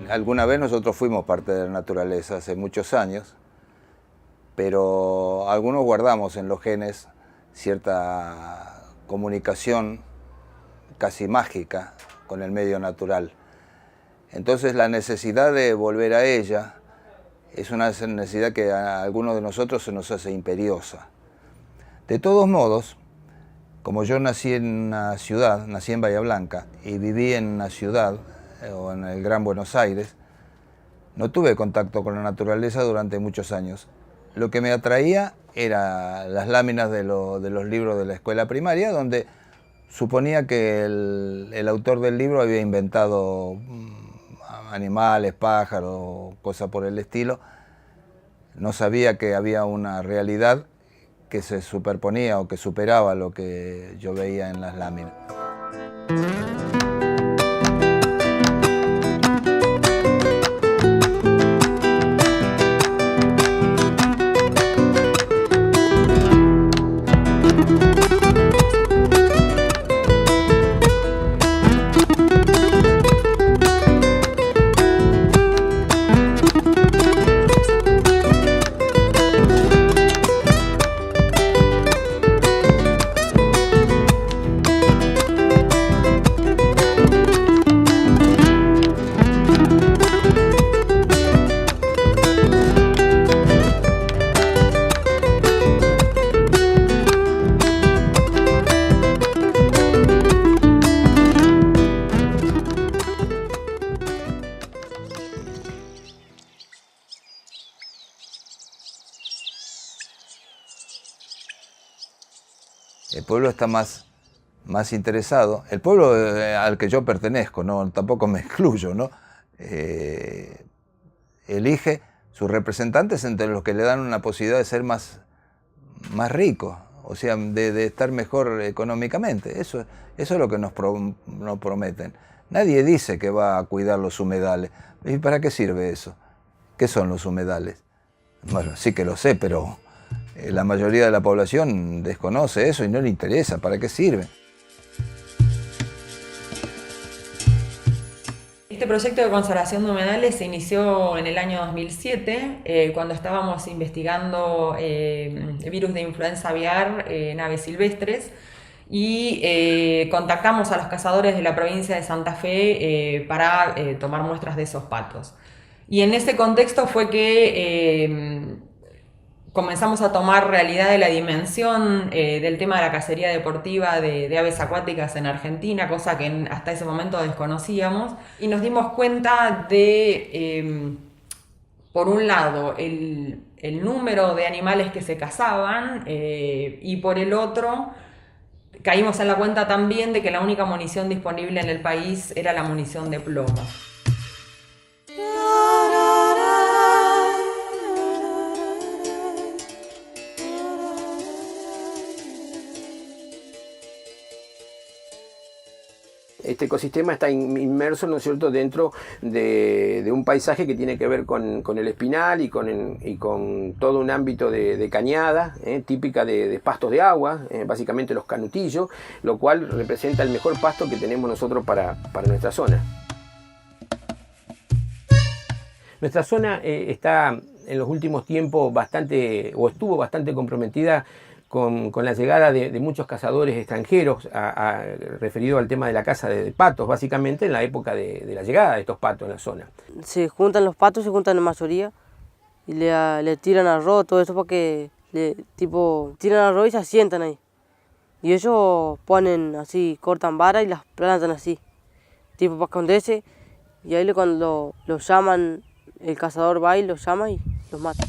Alguna vez nosotros fuimos parte de la naturaleza hace muchos años, pero algunos guardamos en los genes cierta comunicación casi mágica con el medio natural. Entonces la necesidad de volver a ella es una necesidad que a algunos de nosotros se nos hace imperiosa. De todos modos, como yo nací en una ciudad, nací en Bahía Blanca y viví en una ciudad, o en el Gran Buenos Aires, no tuve contacto con la naturaleza durante muchos años. Lo que me atraía eran las láminas de los libros de la escuela primaria, donde suponía que el autor del libro había inventado animales, pájaros, cosas por el estilo. No sabía que había una realidad que se superponía o que superaba lo que yo veía en las láminas. El pueblo está más interesado. El pueblo al que yo pertenezco, no, tampoco me excluyo, ¿no? Elige sus representantes entre los que le dan una posibilidad de ser más rico, o sea, de estar mejor económicamente. Eso es lo que nos prometen. Nadie dice que va a cuidar los humedales. ¿Y para qué sirve eso? ¿Qué son los humedales? Bueno, sí que lo sé, pero la mayoría de la población desconoce eso y no le interesa. ¿Para qué sirve? Este proyecto de conservación de humedales se inició en el año 2007, cuando estábamos investigando virus de influenza aviar en aves silvestres, y contactamos a los cazadores de la provincia de Santa Fe para tomar muestras de esos patos. Y en ese contexto fue que comenzamos a tomar realidad de la dimensión del tema de la cacería deportiva de aves acuáticas en Argentina, cosa que hasta ese momento desconocíamos, y nos dimos cuenta de, por un lado, el número de animales que se cazaban, y por el otro, caímos en la cuenta también de que la única munición disponible en el país era la munición de plomo. este ecosistema está inmerso, ¿no es cierto?, dentro de un paisaje que tiene que ver con el espinal y con todo un ámbito de cañada, típica de pastos de agua, básicamente los canutillos, lo cual representa el mejor pasto que tenemos nosotros para nuestra zona. Nuestra zona está en los últimos tiempos estuvo bastante comprometida con la llegada de muchos cazadores extranjeros referido al tema de la caza de patos, básicamente en la época de la llegada de estos patos en la zona. Se juntan los patos, se juntan en mayoría y le tiran arroz, todo eso porque tiran arroz y se asientan ahí. Y ellos ponen así, cortan vara y las plantan así, tipo para esconderse, y ahí cuando los llaman, el cazador va y los llama y los mata.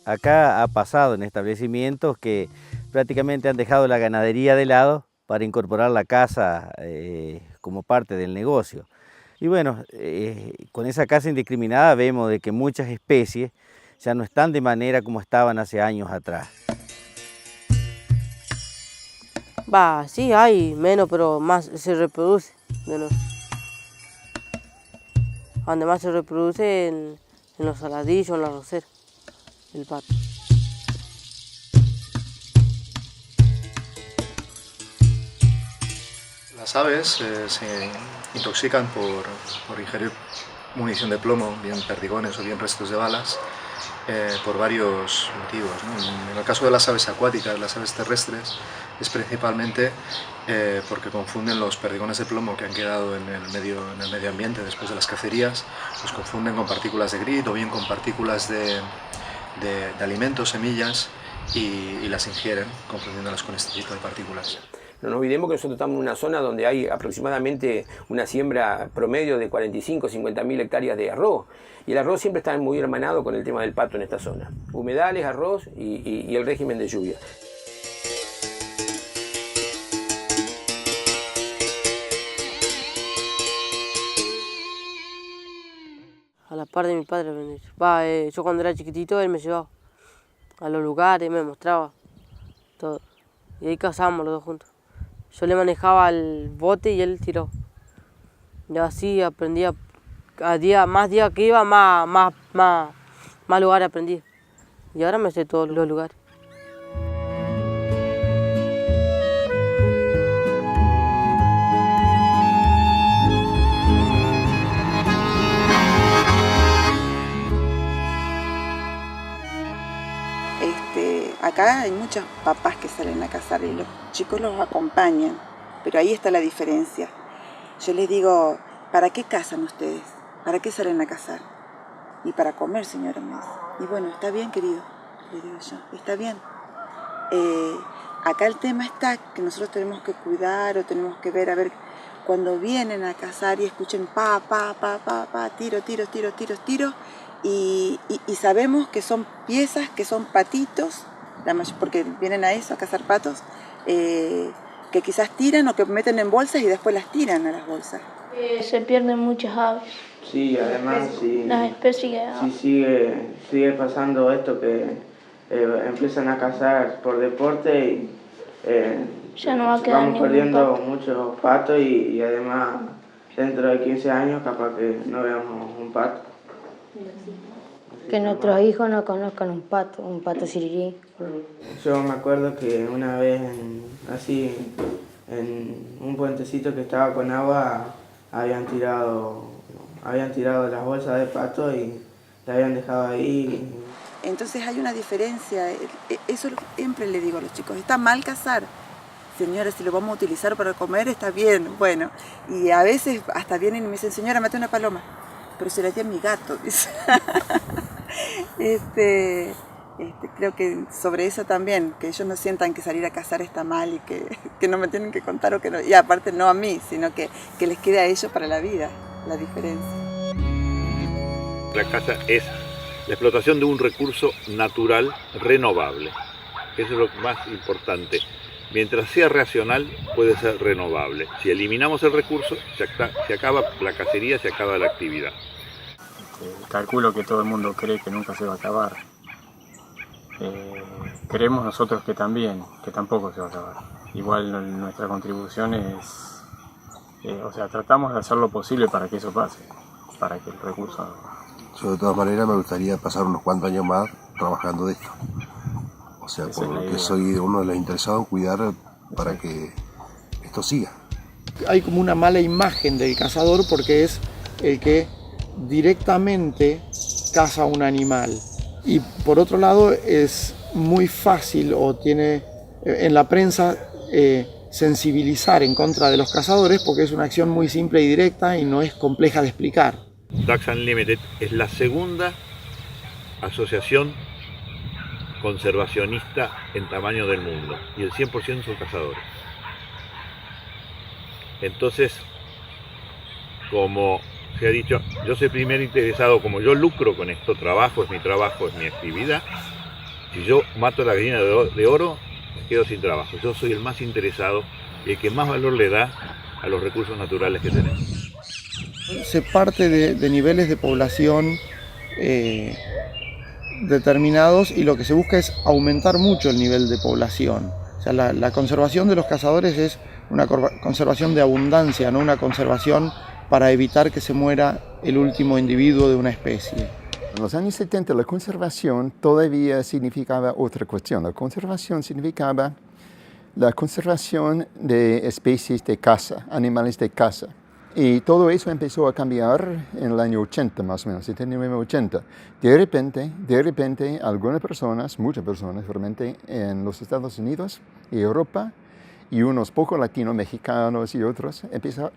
Acá ha pasado en establecimientos que prácticamente han dejado la ganadería de lado para incorporar la caza como parte del negocio. Y bueno, con esa caza indiscriminada vemos de que muchas especies ya no están de manera como estaban hace años atrás. Sí hay menos, pero más se reproduce de nuevo. Donde más se reproduce en los saladillos, en la rosera, el pato. Las aves se intoxican por ingerir munición de plomo, bien perdigones o bien restos de balas, por varios motivos, ¿no? En el caso de las aves acuáticas, las aves terrestres, es principalmente porque confunden los perdigones de plomo que han quedado en el medio ambiente después de las cacerías, los confunden con partículas de grit o bien con partículas de alimentos, semillas, y las ingieren, confundiéndolas con este tipo de partículas. No nos olvidemos que nosotros estamos en una zona donde hay aproximadamente una siembra promedio de 45-50 mil hectáreas de arroz. Y el arroz siempre está muy hermanado con el tema del pato en esta zona. Humedales, arroz y el régimen de lluvia. A la par de mi padre aprendí. Yo cuando era chiquitito él me llevaba a los lugares, me mostraba todo. Y ahí cazábamos los dos juntos. Yo le manejaba el bote y él tiró. Y así aprendía. Más día que iba, más lugares aprendí. Y ahora me sé todos los lugares. Acá hay muchos papás que salen a cazar y los chicos los acompañan, pero ahí está la diferencia. Yo les digo, ¿para qué cazan ustedes? ¿Para qué salen a cazar? Y para comer, señora Mes. Y bueno, está bien, querido, le digo yo, está bien. Acá el tema está que nosotros tenemos que cuidar o tenemos que ver, a ver, cuando vienen a cazar y escuchen tiro, y sabemos que son piezas, que son patitos, porque vienen a eso, a cazar patos, que quizás tiran o que meten en bolsas y después las tiran a las bolsas. Se pierden muchas aves. Sí, además Las especies. si sigue pasando esto que empiezan a cazar por deporte y ya no va a quedar vamos ningún perdiendo pato. muchos patos y además dentro de 15 años capaz que no veamos un pato. Que nuestros hijos no conozcan un pato sirirí. Yo me acuerdo que una vez en un puentecito que estaba con agua habían tirado las bolsas de pato y la habían dejado ahí. Entonces hay una diferencia, eso siempre le digo a los chicos, está mal cazar. Señora, si lo vamos a utilizar para comer está bien, bueno. Y a veces hasta vienen y me dicen, señora, mate una paloma. Pero se la di a mi gato, dice. Creo que sobre eso también, que ellos no sientan que salir a cazar está mal y que no me tienen que contar o que no, y aparte no a mí, sino que les quede a ellos para la vida, la diferencia. La caza es la explotación de un recurso natural renovable, que eso es lo más importante. Mientras sea racional, puede ser renovable. Si eliminamos el recurso, se acaba la cacería, se acaba la actividad. Calculo que todo el mundo cree que nunca se va a acabar. Creemos nosotros que tampoco se va a acabar. igual nuestra contribución es, o sea, tratamos de hacer lo posible para que eso pase, para que el recurso... Yo de todas maneras me gustaría pasar unos cuantos años más trabajando de esto. O sea, porque soy uno de los interesados en cuidar para que esto siga. Hay como una mala imagen del cazador porque es el que directamente caza un animal. Y por otro lado es muy fácil o tiene en la prensa sensibilizar en contra de los cazadores porque es una acción muy simple y directa y no es compleja de explicar. Ducks Unlimited es la segunda asociación conservacionista en tamaño del mundo y el 100% son cazadores. Entonces, como se ha dicho, yo soy primer interesado, como yo lucro con esto, es mi trabajo, es mi actividad. Si yo mato la gallina de oro, me quedo sin trabajo. Yo soy el más interesado y el que más valor le da a los recursos naturales que tenemos. Se parte de niveles de población determinados y lo que se busca es aumentar mucho el nivel de población. O sea, la conservación de los cazadores es una conservación de abundancia, no una conservación para evitar que se muera el último individuo de una especie. En los años 70 la conservación todavía significaba otra cuestión. La conservación significaba la conservación de especies de caza, animales de caza. Y todo eso empezó a cambiar en el año 80 más o menos, 79-80. De repente, algunas personas, muchas personas realmente en los Estados Unidos y Europa, y unos pocos latinoamericanos y otros, empezaron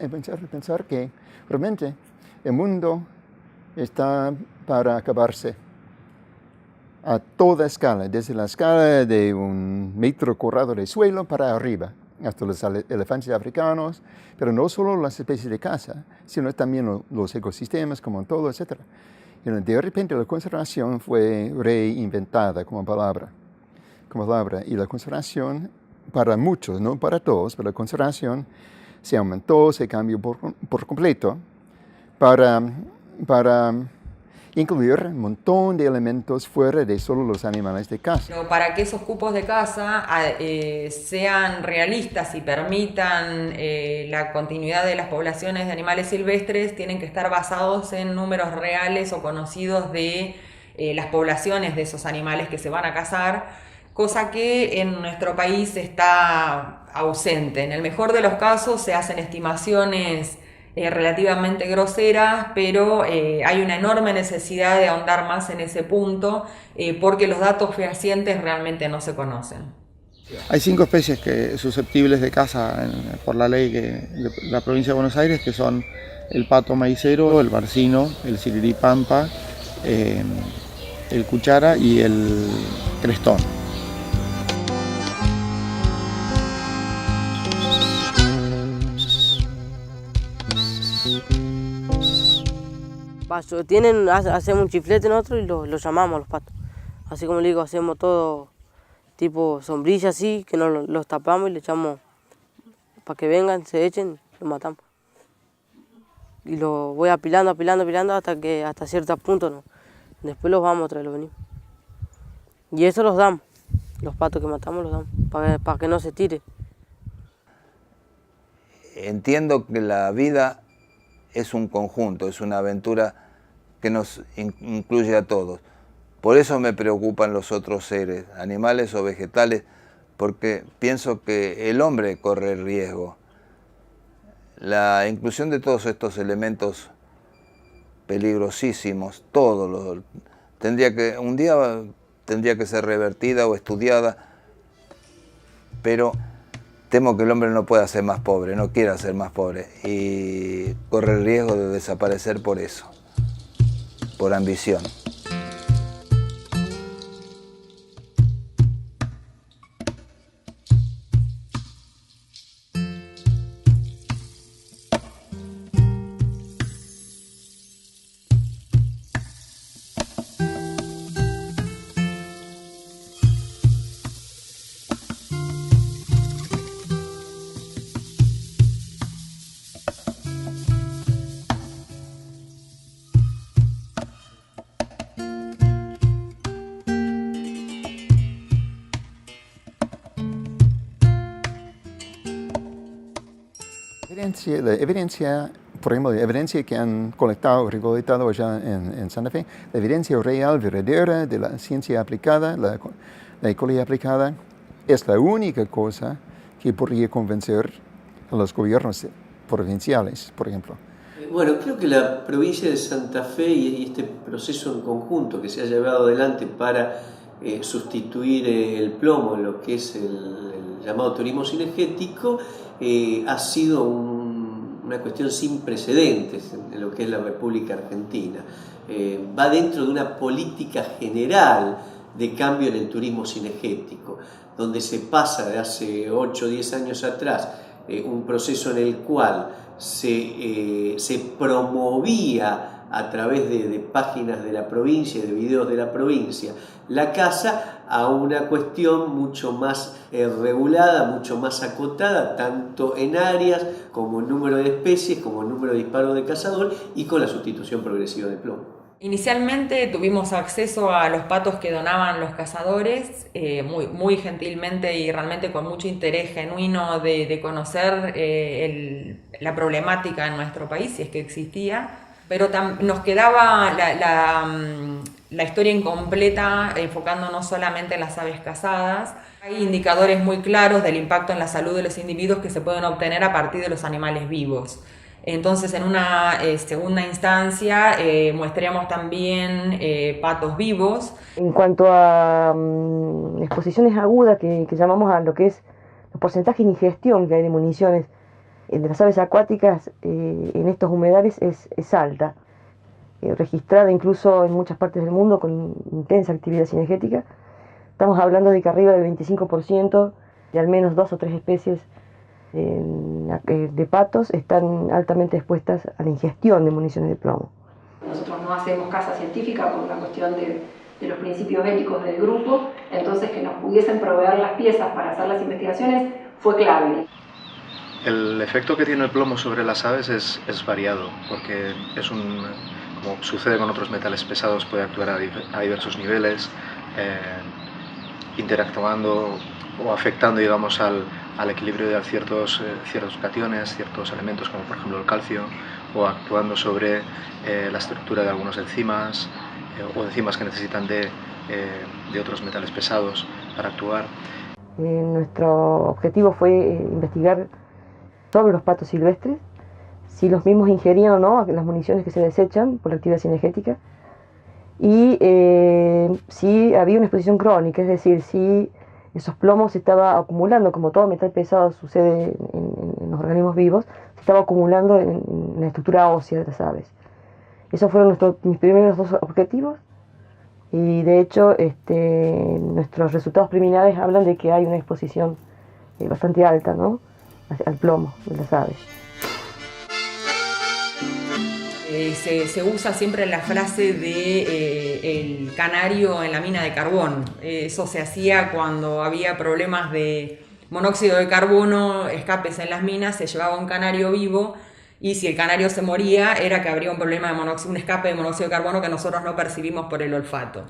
a pensar que realmente el mundo está para acabarse a toda escala, desde la escala de 1 metro cuadrado de suelo para arriba, hasta los elefantes africanos, pero no solo las especies de caza, sino también los ecosistemas como todo, etc. Y de repente la conservación fue reinventada como palabra. Y la conservación, para muchos, no para todos, pero la conservación se aumentó, se cambió por completo para incluir un montón de elementos fuera de solo los animales de caza. Pero para que esos cupos de caza sean realistas y permitan la continuidad de las poblaciones de animales silvestres, tienen que estar basados en números reales o conocidos de las poblaciones de esos animales que se van a cazar, cosa que en nuestro país está ausente. En el mejor de los casos se hacen estimaciones relativamente groseras, pero hay una enorme necesidad de ahondar más en ese punto porque los datos fehacientes realmente no se conocen. Hay 5 especies susceptibles de caza por la ley de la provincia de Buenos Aires, que son el pato maicero, el barcino, el sirirí-pampa, el cuchara y el crestón. Hacemos un chiflete nosotros y lo llamamos los patos. Así como le digo, hacemos todo tipo sombrilla así, que los tapamos y le echamos para que vengan, se echen, lo matamos. Y lo voy apilando hasta cierto punto, ¿no? Después los vamos otra vez, los venimos. Y eso los damos, los patos que matamos los damos, para que no se tire. Entiendo que la vida es un conjunto, es una aventura que nos incluye a todos. Por eso me preocupan los otros seres, animales o vegetales, porque pienso que el hombre corre el riesgo. La inclusión de todos estos elementos peligrosísimos, un día tendría que ser revertida o estudiada, pero temo que el hombre no pueda ser más pobre, no quiera ser más pobre y corre el riesgo de desaparecer por eso, por ambición. evidencia, por ejemplo, la evidencia que han recolectado allá en Santa Fe, la evidencia real, verdadera de la ciencia aplicada, la ecología aplicada, es la única cosa que podría convencer a los gobiernos provinciales, por ejemplo. Bueno, creo que la provincia de Santa Fe y este proceso en conjunto que se ha llevado adelante para sustituir el plomo en lo que es el llamado turismo cinegético ha sido una cuestión sin precedentes en lo que es la República Argentina. Va dentro de una política general de cambio en el turismo cinegético, donde se pasa de hace 8 o 10 años atrás un proceso en el cual se promovía a través de páginas de la provincia, de videos de la provincia, la caza, a una cuestión mucho más regulada, mucho más acotada, tanto en áreas como en número de especies, como en número de disparos de cazador y con la sustitución progresiva de plomo. Inicialmente tuvimos acceso a los patos que donaban los cazadores, muy gentilmente y realmente con mucho interés genuino de conocer la problemática en nuestro país, si es que existía, pero nos quedaba la historia incompleta, enfocándonos solamente en las aves cazadas. Hay indicadores muy claros del impacto en la salud de los individuos que se pueden obtener a partir de los animales vivos. Entonces, en una segunda instancia, muestreamos también patos vivos. En cuanto a exposiciones agudas, que llamamos a lo que es el porcentaje de ingestión que hay de municiones de las aves acuáticas en estos humedales es alta, registrada incluso en muchas partes del mundo con intensa actividad cinegética. Estamos hablando de que arriba del 25% de al menos 2 o 3 especies de patos están altamente expuestas a la ingestión de municiones de plomo. Nosotros no hacemos caza científica por una cuestión de los principios éticos del grupo, entonces que nos pudiesen proveer las piezas para hacer las investigaciones fue clave. El efecto que tiene el plomo sobre las aves es variado, porque como sucede con otros metales pesados, puede actuar a diversos niveles, interactuando o afectando, digamos, al equilibrio de ciertos cationes, ciertos elementos como por ejemplo el calcio, o actuando sobre la estructura de algunos enzimas o enzimas que necesitan de otros metales pesados para actuar. Nuestro objetivo fue investigar sobre los patos silvestres, si los mismos ingerían o no las municiones que se desechan por la actividad cinegética, y si había una exposición crónica, es decir, si esos plomos se estaba acumulando, como todo metal pesado sucede en los organismos vivos, se estaba acumulando en la estructura ósea de las aves. Esos fueron mis primeros 2 objetivos, y de hecho nuestros resultados preliminares hablan de que hay una exposición bastante alta, ¿no?, al plomo de las aves. Se usa siempre la frase de el canario en la mina de carbón. Eso se hacía cuando había problemas de monóxido de carbono, escapes en las minas, se llevaba un canario vivo, y si el canario se moría era que habría un problema de un escape de monóxido de carbono que nosotros no percibimos por el olfato.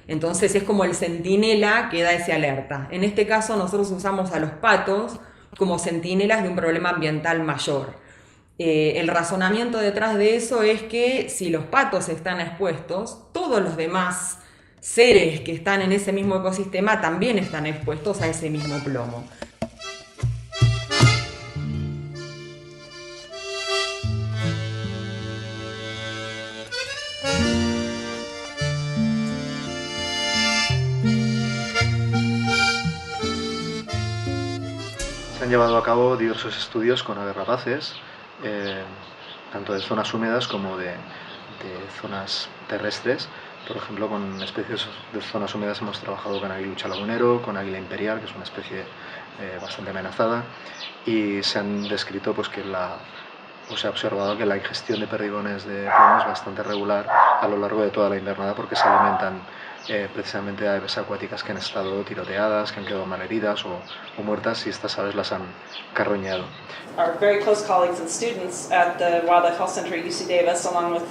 Entonces es como el centinela que da ese alerta. En este caso nosotros usamos a los patos como centinelas de un problema ambiental mayor. El razonamiento detrás de eso es que si los patos están expuestos, todos los demás seres que están en ese mismo ecosistema también están expuestos a ese mismo plomo. Se han llevado a cabo diversos estudios con aves rapaces, tanto de zonas húmedas como de zonas terrestres. Por ejemplo, con especies de zonas húmedas hemos trabajado con aguilucho lagunero, con águila imperial, que es una especie bastante amenazada, y se han descrito pues, se ha observado que la ingestión de perdigones de plomo es bastante regular a lo largo de toda la invernada, porque se alimentan precisamente de aves acuáticas que han estado tiroteadas, que han quedado malheridas o muertas, y estas aves las han carroñado. Our very close colleagues and students at the Wildlife Health Center at UC Davis, along with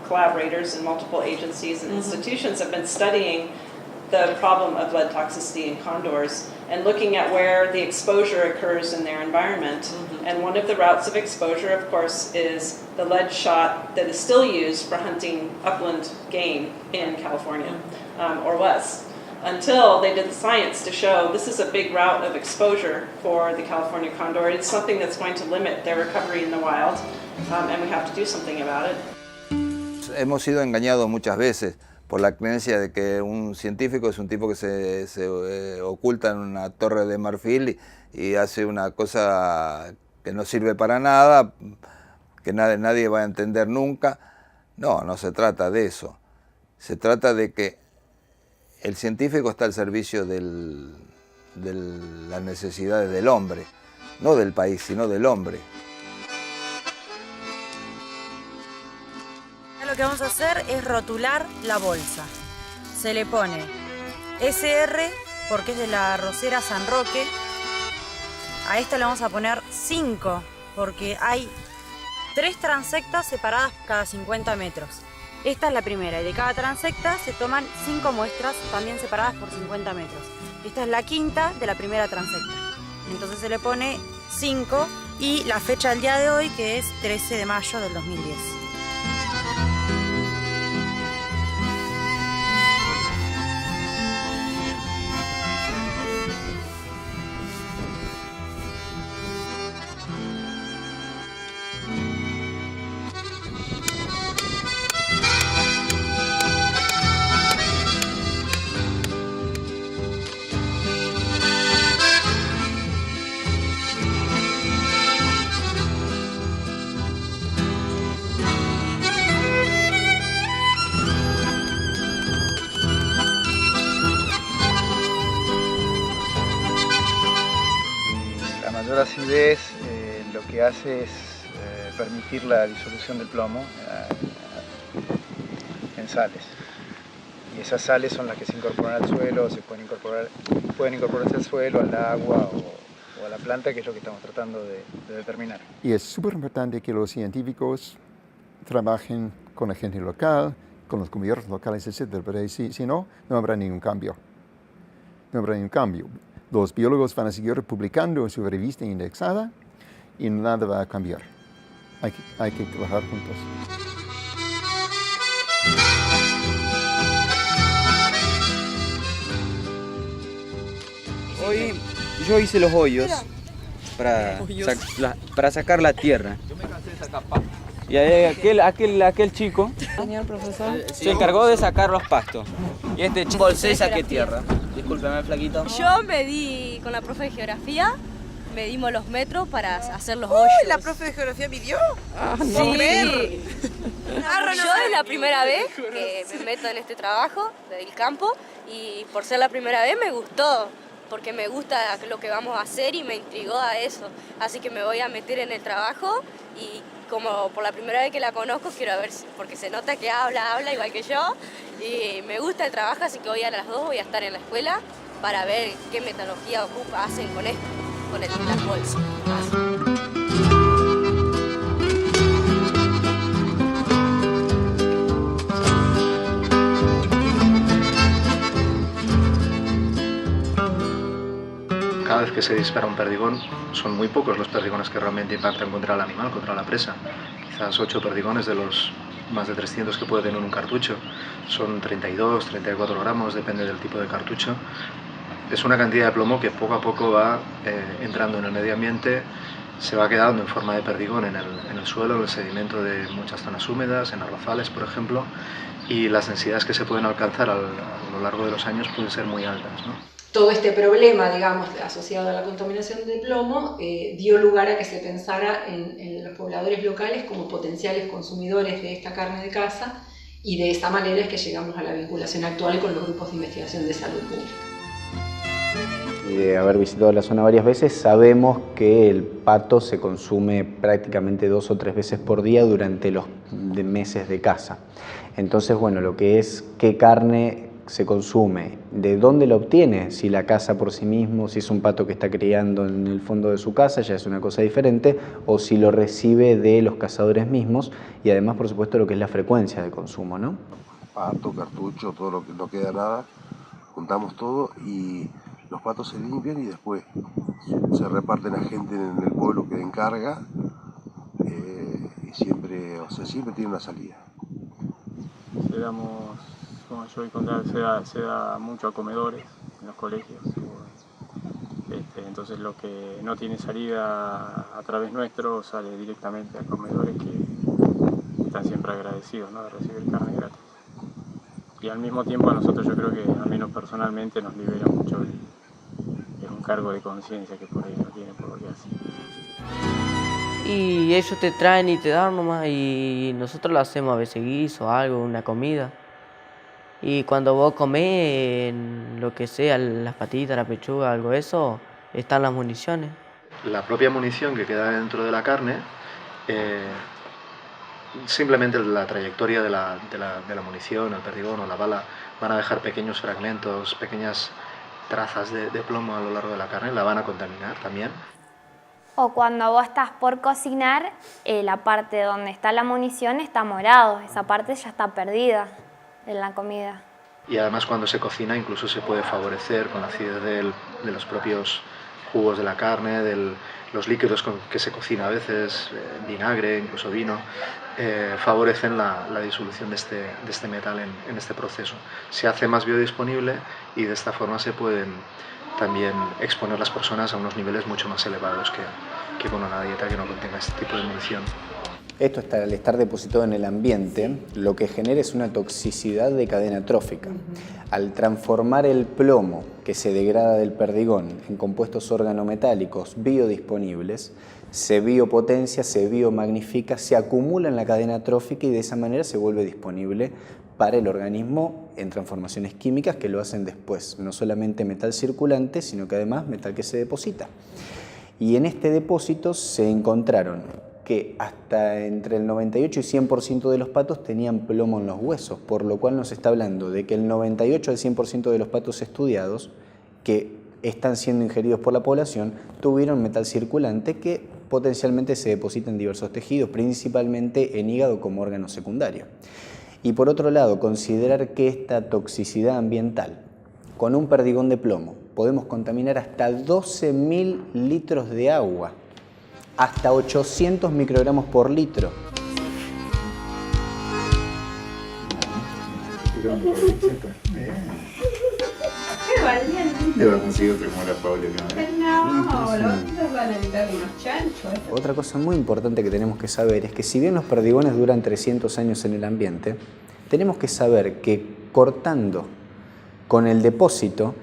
collaborators in multiple agencies and institutions, have been studying the problem of lead toxicity in condors and looking at where the exposure occurs in their environment. And one of the routes of exposure, of course, is the lead shot that is still used for hunting upland game in California, or was, until they did the science to show this is a big route of exposure for the California condor. It's something that's going to limit their recovery in the wild, and we have to do something about it. Hemos sido engañados muchas veces por la creencia de que un científico es un tipo que se oculta en una torre de marfil y hace una cosa que no sirve para nada, que nadie va a entender nunca. No, no se trata de eso. Se trata de que el científico está al servicio de las necesidades del hombre, no del país, sino del hombre. Lo que vamos a hacer es rotular la bolsa. Se le pone SR porque es de la arrocera San Roque. A esta le vamos a poner 5 porque hay 3 transectas separadas cada 50 metros. Esta es la primera y de cada transecta se toman 5 muestras también separadas por 50 metros. Esta es la quinta de la primera transecta. Entonces se le pone 5 y la fecha del día de hoy que es 13 de mayo del 2010. La acidez lo que hace es permitir la disolución del plomo en sales. Y esas sales son las que se incorporan al suelo, pueden incorporarse al suelo, al agua o a la planta, que es lo que estamos tratando de determinar. Y es súper importante que los científicos trabajen con la gente local, con los gobiernos locales, etc. Pero si no, no habrá ningún cambio. No habrá ningún cambio. Los biólogos van a seguir publicando en su revista indexada y nada va a cambiar. Hay que trabajar juntos. Hoy yo hice los hoyos para sacar la tierra. Y aquel chico Señor profesor. se encargó de sacar los pastos. Y este chico bolsé saqué tierra. Discúlpeme, flaquito. Yo medí con la profe de geografía, medimos los metros para hacer los hoyos. ¿La profe de geografía midió? Sí. Yo es la primera vez que me meto en este trabajo del campo y por ser la primera vez me gustó, porque me gusta lo que vamos a hacer y me intrigó a eso. Así que me voy a meter en el trabajo y como por la primera vez que la conozco quiero ver, porque se nota que habla igual que yo y me gusta el trabajo, así que hoy a las 2 voy a estar en la escuela para ver qué metodología hacen con esto, con las bolsas. Cada vez que se dispara un perdigón, son muy pocos los perdigones que realmente impactan contra el animal, contra la presa. Quizás 8 perdigones de los más de 300 que puede tener un cartucho. Son 32, 34 gramos, depende del tipo de cartucho. Es una cantidad de plomo que poco a poco va entrando en el medio ambiente, se va quedando en forma de perdigón en el suelo, en el sedimento de muchas zonas húmedas, en arrozales, por ejemplo, y las densidades que se pueden alcanzar a lo largo de los años pueden ser muy altas, ¿no? Todo este problema, digamos, asociado a la contaminación de plomo, dio lugar a que se pensara en los pobladores locales como potenciales consumidores de esta carne de caza, y de esta manera es que llegamos a la vinculación actual con los grupos de investigación de salud pública. Y de haber visitado la zona varias veces, sabemos que el pato se consume prácticamente 2 o 3 veces por día durante los meses de caza. Entonces, bueno, lo que es qué carne se consume, de dónde lo obtiene, si la caza por sí mismo, si es un pato que está criando en el fondo de su casa, ya es una cosa diferente, o si lo recibe de los cazadores mismos, y además, por supuesto, lo que es la frecuencia de consumo, ¿no? Pato, cartucho, todo lo que no queda nada, juntamos todo y los patos se limpian y después se reparten a gente en el pueblo que encarga y siempre, o sea, siempre tiene una salida. Como yo voy a contar, se da mucho a comedores en los colegios. Entonces lo que no tiene salida a través nuestro sale directamente a comedores que están siempre agradecidos, ¿no?, de recibir carne gratis. Y al mismo tiempo a nosotros, yo creo que al menos personalmente nos libera mucho es un cargo de conciencia que por ahí no tiene por lo que hace. Y ellos te traen y te dan nomás, y nosotros lo hacemos a veces guiso, algo, una comida. Y cuando vos comés lo que sea, las patitas, la pechuga, algo de eso, están las municiones. La propia munición que queda dentro de la carne, simplemente la trayectoria de la munición, el perdigón o la bala, van a dejar pequeños fragmentos, pequeñas trazas de plomo a lo largo de la carne, la van a contaminar también. O cuando vos estás por cocinar, la parte donde está la munición está morado, esa parte ya está perdida en la comida. Y además cuando se cocina incluso se puede favorecer con la acidez de los propios jugos de la carne, de los líquidos con que se cocina a veces, vinagre, incluso vino, favorecen la disolución de este metal en este proceso. Se hace más biodisponible y de esta forma se pueden también exponer las personas a unos niveles mucho más elevados que con una dieta que no contenga este tipo de munición. Esto, al estar depositado en el ambiente, lo que genera es una toxicidad de cadena trófica. Al transformar el plomo que se degrada del perdigón en compuestos organometálicos biodisponibles, se biopotencia, se biomagnifica, se acumula en la cadena trófica y de esa manera se vuelve disponible para el organismo en transformaciones químicas que lo hacen después. No solamente metal circulante, sino que además metal que se deposita. Y en este depósito se encontraron que hasta entre el 98 y 100% de los patos tenían plomo en los huesos, por lo cual nos está hablando de que el 98 al 100% de los patos estudiados que están siendo ingeridos por la población tuvieron metal circulante que potencialmente se deposita en diversos tejidos, principalmente en hígado como órgano secundario. Y por otro lado, considerar que esta toxicidad ambiental, con un perdigón de plomo, podemos contaminar hasta 12.000 litros de agua, hasta 800 microgramos por litro. Otra cosa muy importante que tenemos que saber es que si bien los perdigones duran 300 años en el ambiente, tenemos que saber que cortando con el depósito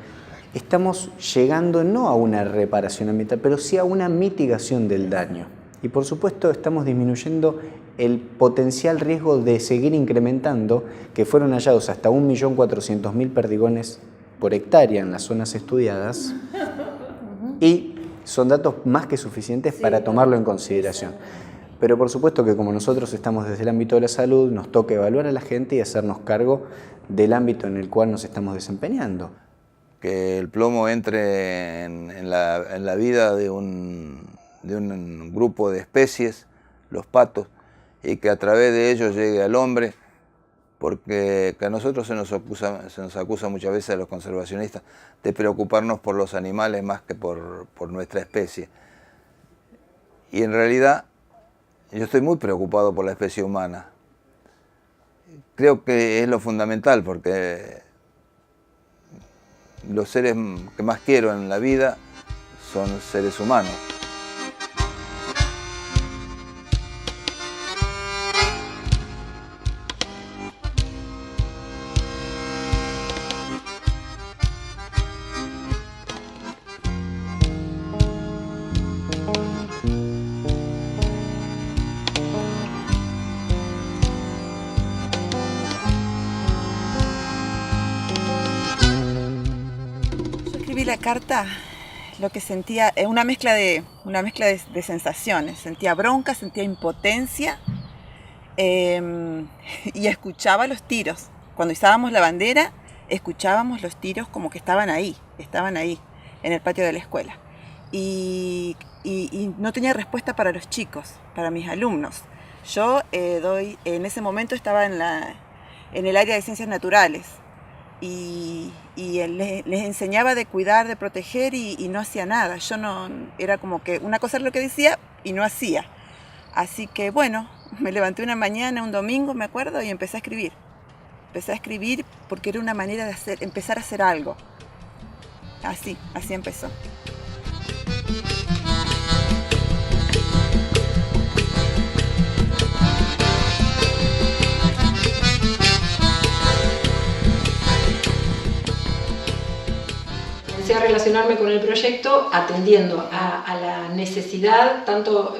estamos llegando no a una reparación ambiental, pero sí a una mitigación del daño. Y por supuesto estamos disminuyendo el potencial riesgo de seguir incrementando, que fueron hallados hasta 1.400.000 perdigones por hectárea en las zonas estudiadas, y son datos más que suficientes para tomarlo en consideración. Pero por supuesto que como nosotros estamos desde el ámbito de la salud, nos toca evaluar a la gente y hacernos cargo del ámbito en el cual nos estamos desempeñando. Que el plomo entre en la vida de un grupo de especies, los patos, y que a través de ellos llegue al hombre, porque a nosotros se nos acusa muchas veces a los conservacionistas de preocuparnos por los animales más que por nuestra especie. Y en realidad yo estoy muy preocupado por la especie humana. Creo que es lo fundamental, porque los seres que más quiero en la vida son seres humanos. La carta, lo que sentía, una mezcla de sensaciones. Sentía bronca, sentía impotencia y escuchaba los tiros. Cuando izábamos la bandera, escuchábamos los tiros como que estaban ahí en el patio de la escuela. Y no tenía respuesta para los chicos, para mis alumnos. Yo en ese momento estaba en el área de ciencias naturales. y él les enseñaba de cuidar, de proteger y no hacía nada. Yo no, era como que una cosa era lo que decía y no hacía. Así que bueno, me levanté una mañana, un domingo me acuerdo, y empecé a escribir. Empecé a escribir porque era una manera de empezar a hacer algo. Así empezó. Comencé a relacionarme con el proyecto atendiendo a la necesidad, tanto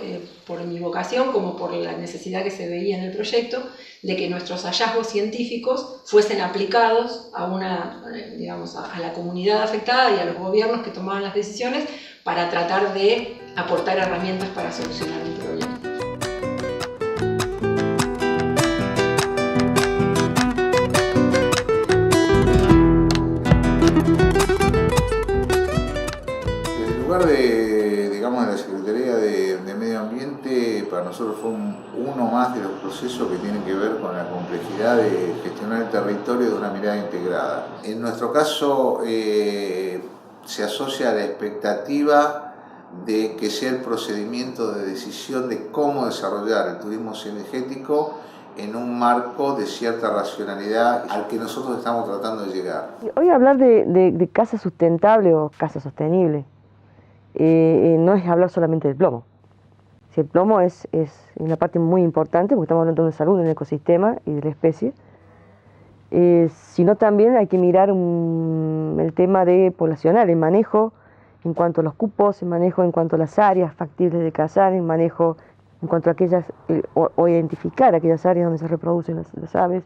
por mi vocación como por la necesidad que se veía en el proyecto, de que nuestros hallazgos científicos fuesen aplicados a la comunidad afectada y a los gobiernos que tomaban las decisiones para tratar de aportar herramientas para solucionar un problema. El lugar de la Secretaría de Medio Ambiente para nosotros fue uno más de los procesos que tienen que ver con la complejidad de gestionar el territorio de una mirada integrada. En nuestro caso se asocia a la expectativa de que sea el procedimiento de decisión de cómo desarrollar el turismo cinegético en un marco de cierta racionalidad al que nosotros estamos tratando de llegar. Hoy hablar de casa sustentable o casa sostenible no es hablar solamente del plomo. Si el plomo es una parte muy importante porque estamos hablando de salud del ecosistema y de la especie, sino también hay que mirar el tema de poblacional, el manejo en cuanto a los cupos, el manejo en cuanto a las áreas factibles de cazar, el manejo en cuanto a aquellas, o identificar aquellas áreas donde se reproducen las aves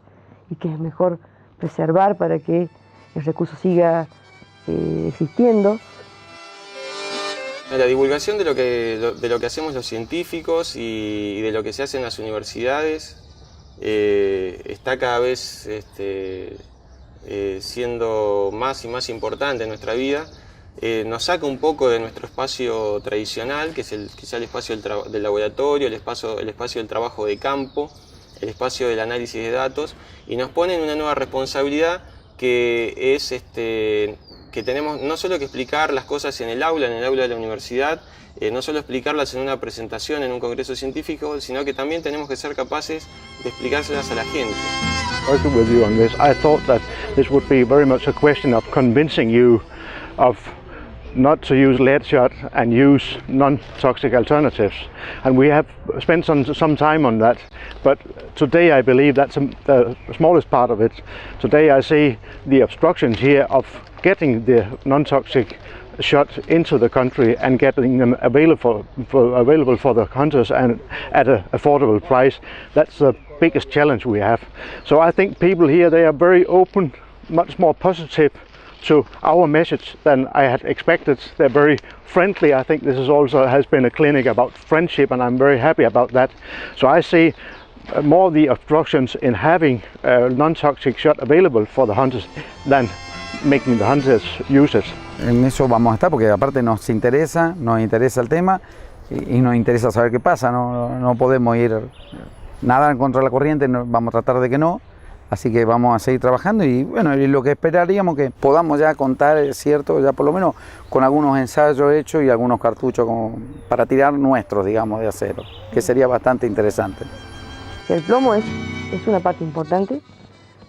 y que es mejor preservar para que el recurso siga existiendo. La divulgación de lo que hacemos los científicos y de lo que se hace en las universidades está cada vez siendo más y más importante en nuestra vida. Nos saca un poco de nuestro espacio tradicional, que es quizá el espacio del laboratorio, el espacio del trabajo de campo, el espacio del análisis de datos, y nos pone en una nueva responsabilidad que es que tenemos no solo que explicar las cosas en el aula de la universidad, no solo explicarlas en una presentación, en un congreso científico, sino que también tenemos que ser capaces de explicárselas a la gente. Working with you on this, I thought that this would be very much a question of convincing you of not to use lead shot and use non-toxic alternatives. And we have spent some time on that, but today I believe that's the smallest part of it. Today I see the obstructions here of getting the non-toxic shot into the country and getting them available for the hunters and at an affordable price. That's the biggest challenge we have. So I think people here, they are very open, much more positive to our message than I had expected. They're very friendly. I think this has been a clinic about friendship, and I'm very happy about that. So I see more the obstructions in having a non-toxic shot available for the hunters than making the hunters use it. En eso vamos a estar porque aparte nos interesa el tema y nos interesa saber qué pasa. No podemos ir nadar contra la corriente, vamos a tratar de que no. Así que vamos a seguir trabajando y bueno, lo que esperaríamos que podamos ya contar, es cierto, ya por lo menos con algunos ensayos hechos y algunos cartuchos para tirar nuestros, digamos, de acero, que sería bastante interesante. El plomo es una parte importante,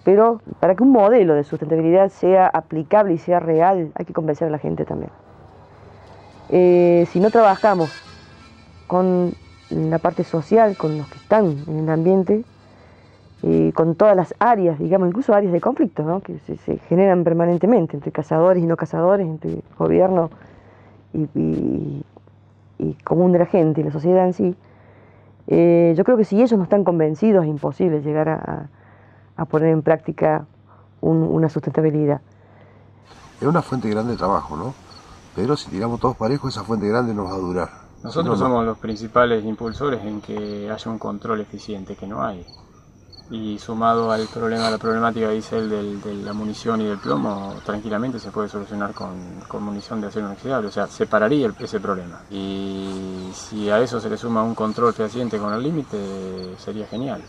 pero para que un modelo de sustentabilidad sea aplicable y sea real, hay que convencer a la gente también. Si no trabajamos con la parte social, con los que están en el ambiente, con todas las áreas, digamos, incluso áreas de conflicto, ¿no? Que se generan permanentemente entre cazadores y no cazadores, entre gobierno y común de la gente, y la sociedad en sí. Yo creo que si ellos no están convencidos es imposible llegar a poner en práctica una sustentabilidad. Es una fuente grande de trabajo, ¿no? Pero si tiramos todos parejos, esa fuente grande nos va a durar. Nosotros somos los principales impulsores en que haya un control eficiente, que no hay. Y sumado al problema, la problemática, dice él, de la munición y del plomo, tranquilamente se puede solucionar con munición de acero inoxidable, o sea, separaría ese problema. Y si a eso se le suma un control fehaciente con el límite, sería genial.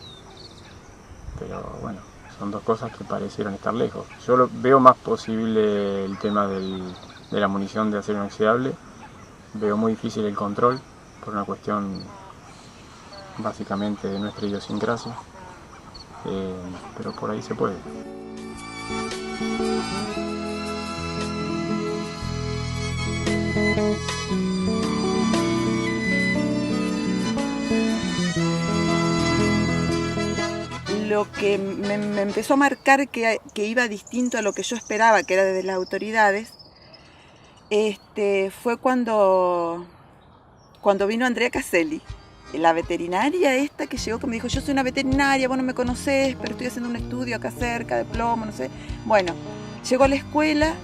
Pero bueno, Son dos cosas que parecieron estar lejos. Yo veo más posible el tema de la munición de acero inoxidable. Veo muy difícil el control por una cuestión básicamente de nuestra idiosincrasia. Pero por ahí se puede. Lo que me empezó a marcar que iba distinto a lo que yo esperaba, que era desde las autoridades, fue cuando vino Andrea Caselli, la veterinaria esta que llegó, que me dijo: yo soy una veterinaria, vos no me conocés, pero estoy haciendo un estudio acá cerca de plomo, no sé. Bueno, llegó a la escuela,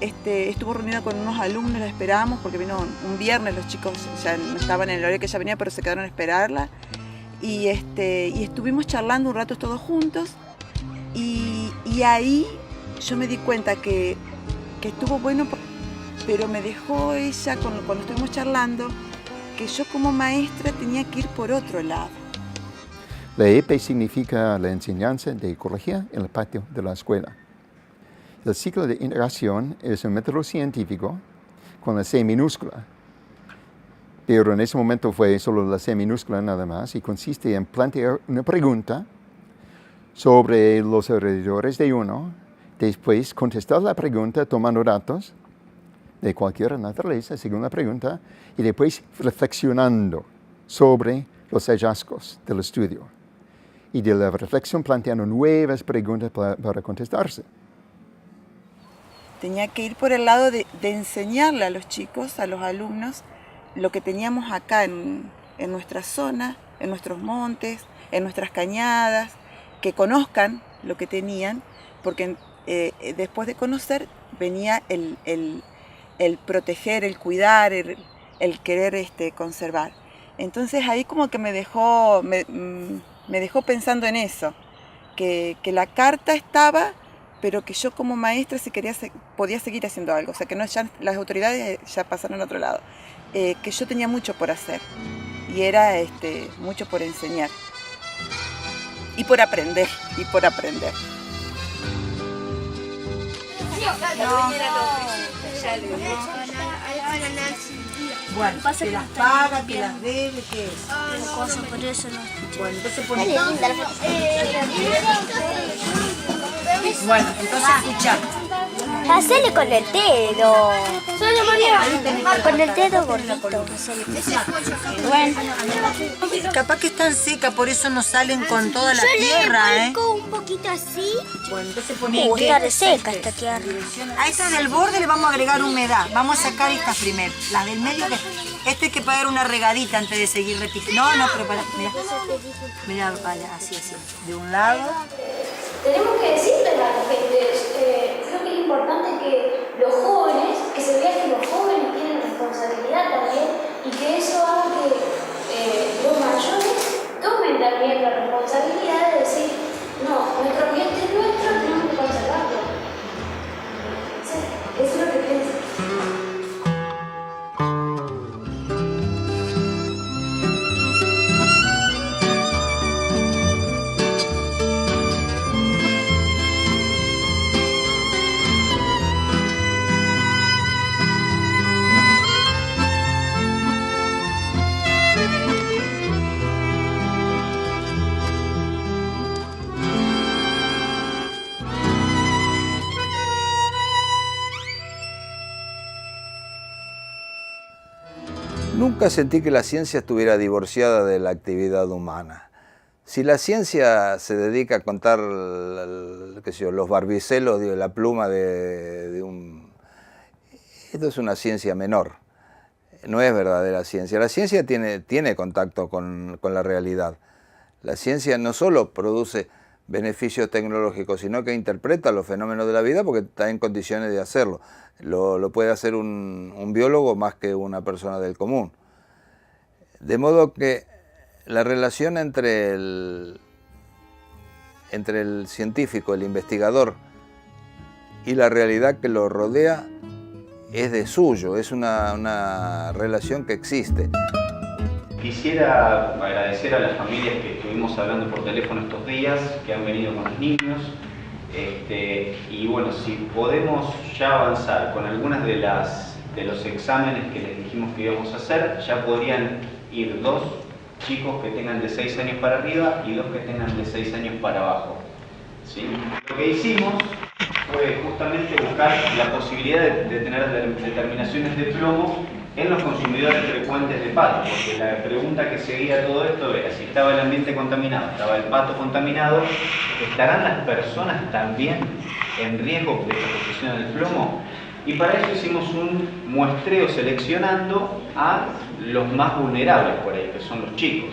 estuvo reunida con unos alumnos, la esperamos, porque vino un viernes, los chicos ya no estaban en el horario que ella venía, pero se quedaron a esperarla. Y estuvimos charlando un rato todos juntos, y ahí yo me di cuenta que estuvo bueno, pero me dejó ella, cuando estuvimos charlando, que yo como maestra tenía que ir por otro lado. La EP significa la enseñanza de ecología en el patio de la escuela. El ciclo de integración es un método científico con la C minúscula, pero en ese momento fue solo la C minúscula nada más, y consiste en plantear una pregunta sobre los alrededores de uno, después contestar la pregunta tomando datos de cualquier naturaleza según la pregunta, y después reflexionando sobre los hallazgos del estudio, y de la reflexión planteando nuevas preguntas para contestarse. Tenía que ir por el lado de enseñarle a los chicos, a los alumnos, lo que teníamos acá en nuestra zona, en nuestros montes, en nuestras cañadas, que conozcan lo que tenían, porque después de conocer venía el proteger, el cuidar, el querer conservar. Entonces ahí como que me dejó pensando en eso, que la carta estaba, pero que yo como maestra si quería podía seguir haciendo algo, o sea que no, ya las autoridades ya pasaron a otro lado. Que yo tenía mucho por hacer, y era mucho por enseñar y por aprender, Bueno, ¿te las paga, te las debe, qué es? Cosa, por eso no. Bueno, entonces ponemos. Bueno, entonces escucha. Hacele con el dedo. Con el dedo gordito. Bueno. Capaz que están secas, por eso no salen con toda la tierra, ¿eh? Un poquito así. Bueno, entonces ponemos. Está seca esta tierra. A esta del borde le vamos a agregar humedad. Vamos a sacar estas primero. Las del medio, esto hay que pagar una regadita antes de seguir repitiendo. No, pero para. Mira, vale, así. De un lado. Tenemos que decirle a la gente, creo que es importante que los jóvenes, que se vea que los jóvenes tienen responsabilidad también, y que eso haga que los mayores tomen también la responsabilidad de decir: no, nuestro ambiente es nuestro, tenemos que conservarlo. Sí, eso es lo que pienso. Nunca sentí que la ciencia estuviera divorciada de la actividad humana. Si la ciencia se dedica a contar los barbicelos de la pluma de un... Esto es una ciencia menor, no es verdadera ciencia. La ciencia tiene contacto con la realidad. La ciencia no solo produce beneficios tecnológicos, sino que interpreta los fenómenos de la vida porque está en condiciones de hacerlo. Lo puede hacer un biólogo más que una persona del común. De modo que la relación entre el científico, el investigador, y la realidad que lo rodea es de suyo, es una relación que existe. Quisiera agradecer a las familias que estuvimos hablando por teléfono estos días, que han venido con los niños. Y bueno, si podemos ya avanzar con algunas de los exámenes que les dijimos que íbamos a hacer, ya podrían ir 2 chicos que tengan de 6 años para arriba y 2 que tengan de 6 años para abajo. ¿Sí? Lo que hicimos fue justamente buscar la posibilidad de tener determinaciones de plomo en los consumidores frecuentes de pato, porque la pregunta que seguía todo esto era si estaba el ambiente contaminado, estaba el pato contaminado, ¿estarán las personas también en riesgo de exposición al plomo? Y para eso hicimos un muestreo seleccionando a los más vulnerables por ahí, que son los chicos.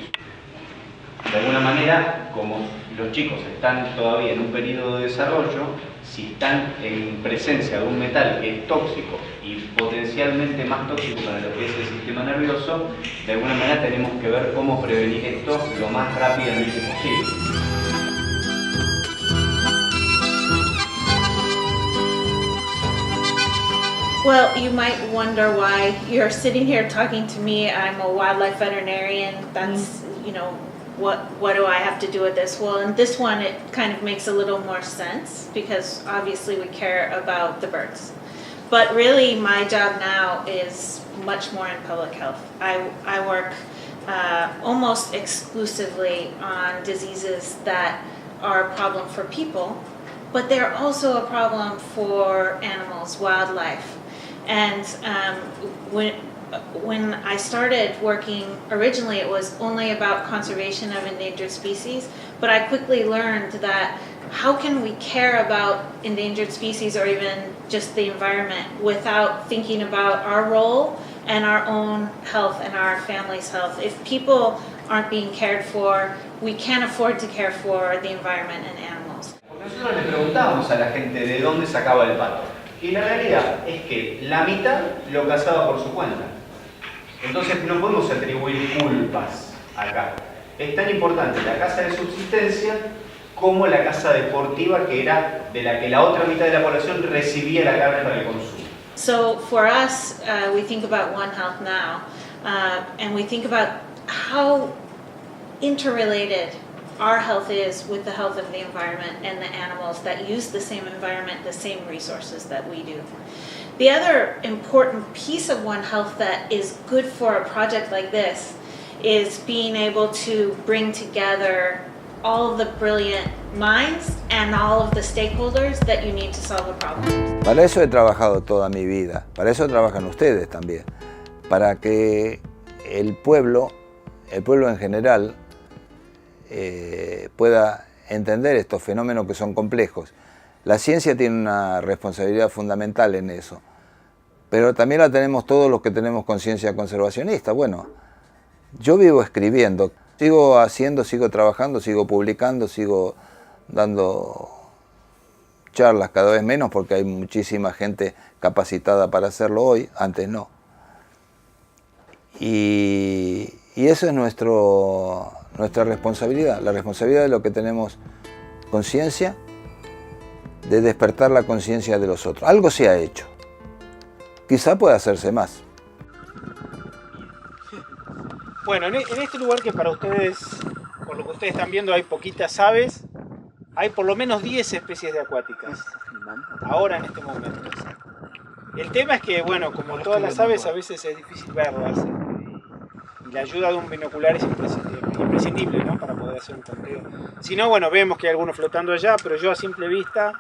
De alguna manera, como los chicos están todavía en un periodo de desarrollo, si están en presencia de un metal que es tóxico y potencialmente más tóxico para lo que es el sistema nervioso, de alguna manera tenemos que ver cómo prevenir esto lo más rápidamente posible. Well, you might wonder why you're sitting here talking to me. I'm a wildlife veterinarian. That's, you know, what do I have to do with this? Well, in this one, it kind of makes a little more sense because obviously we care about the birds. But really, my job now is much more in public health. I work almost exclusively on diseases that are a problem for people, but they're also a problem for animals, wildlife. And when I started working, originally it was only about conservation of endangered species, but I quickly learned that how can we care about endangered species or even just the environment without thinking about our role and our own health and our family's health? If people aren't being cared for, we can't afford to care for the environment and animals. Nosotros le preguntábamos a la gente de dónde sacaba el pato. Y la realidad es que la mitad lo cazaba por su cuenta. Entonces no podemos atribuir culpas acá. Es tan importante la caza de subsistencia como la caza deportiva, que era de la que la otra mitad de la población recibía la carne para el consumo. So for us, we think about One Health now, and we think about how interrelated our health is with the health of the environment and the animals that use the same environment, the same resources that we do. The other important piece of One Health that is good for a project like this is being able to bring together all of the brilliant minds and all of the stakeholders that you need to solve a problem. Para eso he trabajado toda mi vida, para eso trabajan ustedes también, para que el pueblo en general, pueda entender estos fenómenos que son complejos. La ciencia tiene una responsabilidad fundamental en eso, pero también la tenemos todos los que tenemos conciencia conservacionista. Bueno, yo vivo escribiendo, sigo haciendo, sigo trabajando, sigo publicando, sigo dando charlas cada vez menos porque hay muchísima gente capacitada para hacerlo hoy, antes no. Y eso es nuestra responsabilidad, la responsabilidad de lo que tenemos conciencia, de despertar la conciencia de los otros. Algo se ha hecho, quizá pueda hacerse más. Bueno, en este lugar que para ustedes, por lo que ustedes están viendo, hay poquitas aves, hay por lo menos 10 especies de acuáticas, ahora en este momento. El tema es que, bueno, como todas las aves, a veces es difícil verlas, y la ayuda de un binocular es imprescindible, ¿no?, para poder hacer un conteo. Si no, bueno, vemos que hay algunos flotando allá, pero yo a simple vista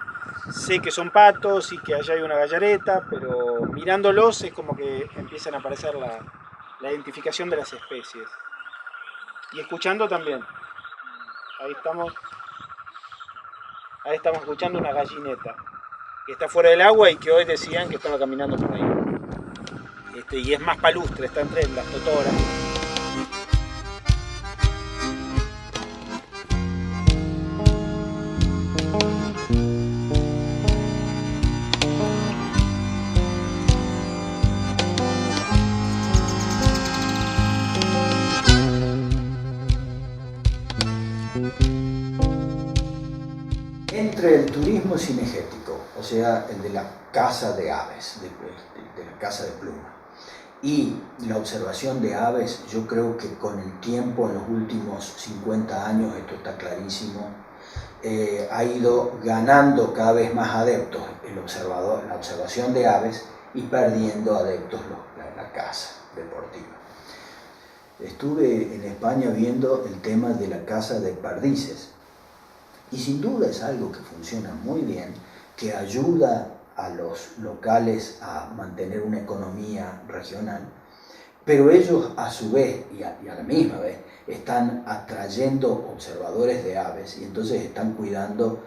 sé que son patos y que allá hay una gallareta, pero mirándolos es como que empiezan a aparecer la identificación de las especies. Y escuchando también. Ahí estamos escuchando una gallineta que está fuera del agua y que hoy decían que estaba caminando por ahí. Y es más palustre, está entre las totoras. Entre el turismo cinegético, o sea, el de la caza de aves, de la caza de pluma, y la observación de aves, yo creo que con el tiempo, en los últimos 50 años, esto está clarísimo, ha ido ganando cada vez más adeptos la observación de aves y perdiendo adeptos la caza deportiva. Estuve en España viendo el tema de la caza de perdices y sin duda es algo que funciona muy bien, que ayuda a los locales a mantener una economía regional, pero ellos a su vez y a la misma vez están atrayendo observadores de aves y entonces están cuidando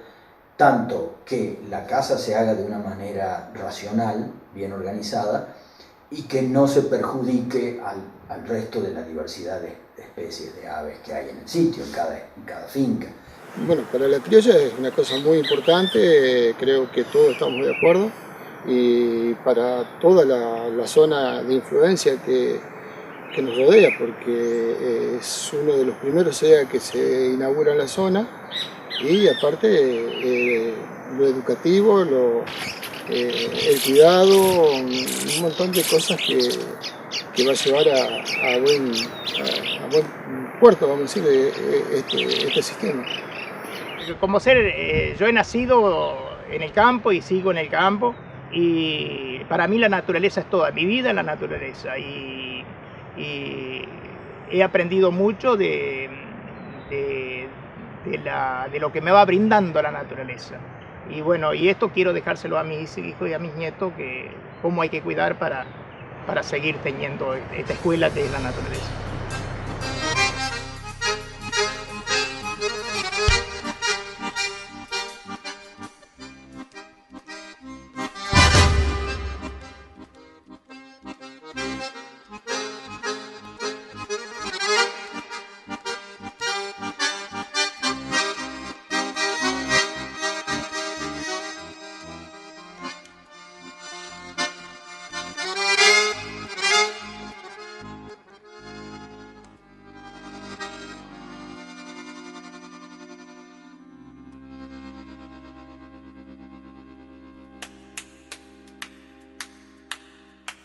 tanto que la caza se haga de una manera racional, bien organizada, y que no se perjudique al resto de la diversidad de especies de aves que hay en el sitio, en cada finca. Bueno, para la criolla es una cosa muy importante, creo que todos estamos de acuerdo, y para toda la zona de influencia que nos rodea, porque es uno de los primeros SEA que se inaugura en la zona, y aparte lo educativo, el cuidado, un montón de cosas que va a llevar a buen puerto, vamos a decir, este sistema. Como ser, yo he nacido en el campo y sigo en el campo, y para mí la naturaleza es toda mi vida, la naturaleza, y he aprendido mucho de lo que me va brindando la naturaleza. Y bueno, y esto quiero dejárselo a mis hijos y a mis nietos, que cómo hay que cuidar para seguir teniendo esta escuela que es la naturaleza.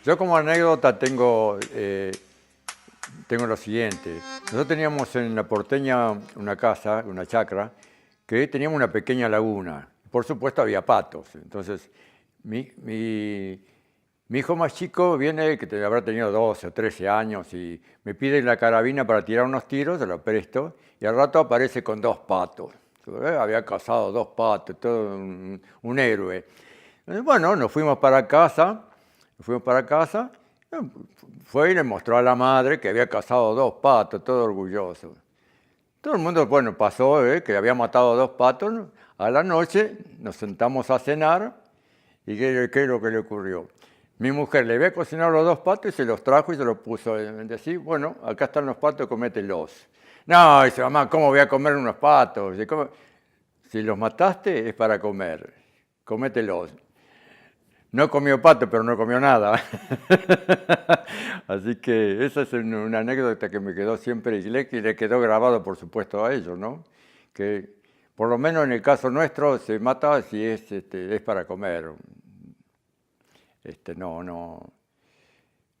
Yo como anécdota tengo lo siguiente. Nosotros teníamos en La Porteña una casa, una chacra, que teníamos una pequeña laguna. Por supuesto había patos. Entonces mi hijo más chico viene, que habrá tenido 12 o 13 años, y me pide la carabina para tirar unos tiros, se lo presto, y al rato aparece con 2 patos. Había cazado 2 patos, todo un héroe. Bueno, nos fuimos para casa. Fue y le mostró a la madre que había cazado 2 patos, todo orgulloso. Todo el mundo, bueno, pasó que había matado 2 patos. A la noche nos sentamos a cenar y ¿qué es lo que le ocurrió? Mi mujer le había cocinado los 2 patos y se los trajo y se los puso. Decía, bueno, acá están los patos, comételos. No, dice mamá, ¿cómo voy a comer unos patos? Si los mataste es para comer, comételos. No comió pato, pero no comió nada. Así que esa es una anécdota que me quedó siempre y le quedó grabado, por supuesto, a ellos, ¿no? Que por lo menos en el caso nuestro se mata si es para comer.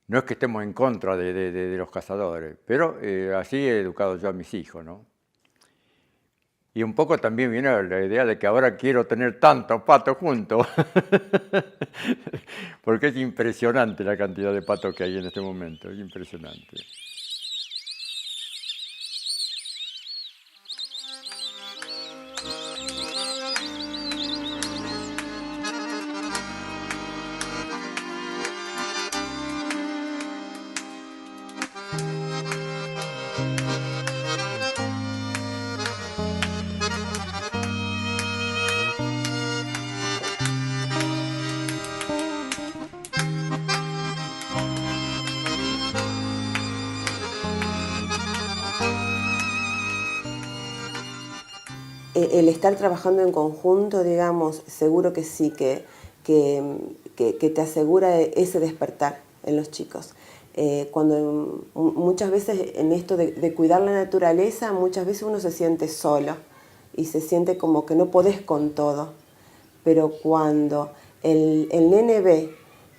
No es que estemos en contra de los cazadores, pero así he educado yo a mis hijos, ¿no? Y un poco también viene la idea de que ahora quiero tener tantos patos juntos, porque es impresionante la cantidad de patos que hay en este momento, es impresionante. El estar trabajando en conjunto, digamos, seguro que sí, que te asegura ese despertar en los chicos. Cuando muchas veces en esto de cuidar la naturaleza, muchas veces uno se siente solo y se siente como que no podés con todo. Pero cuando el nene ve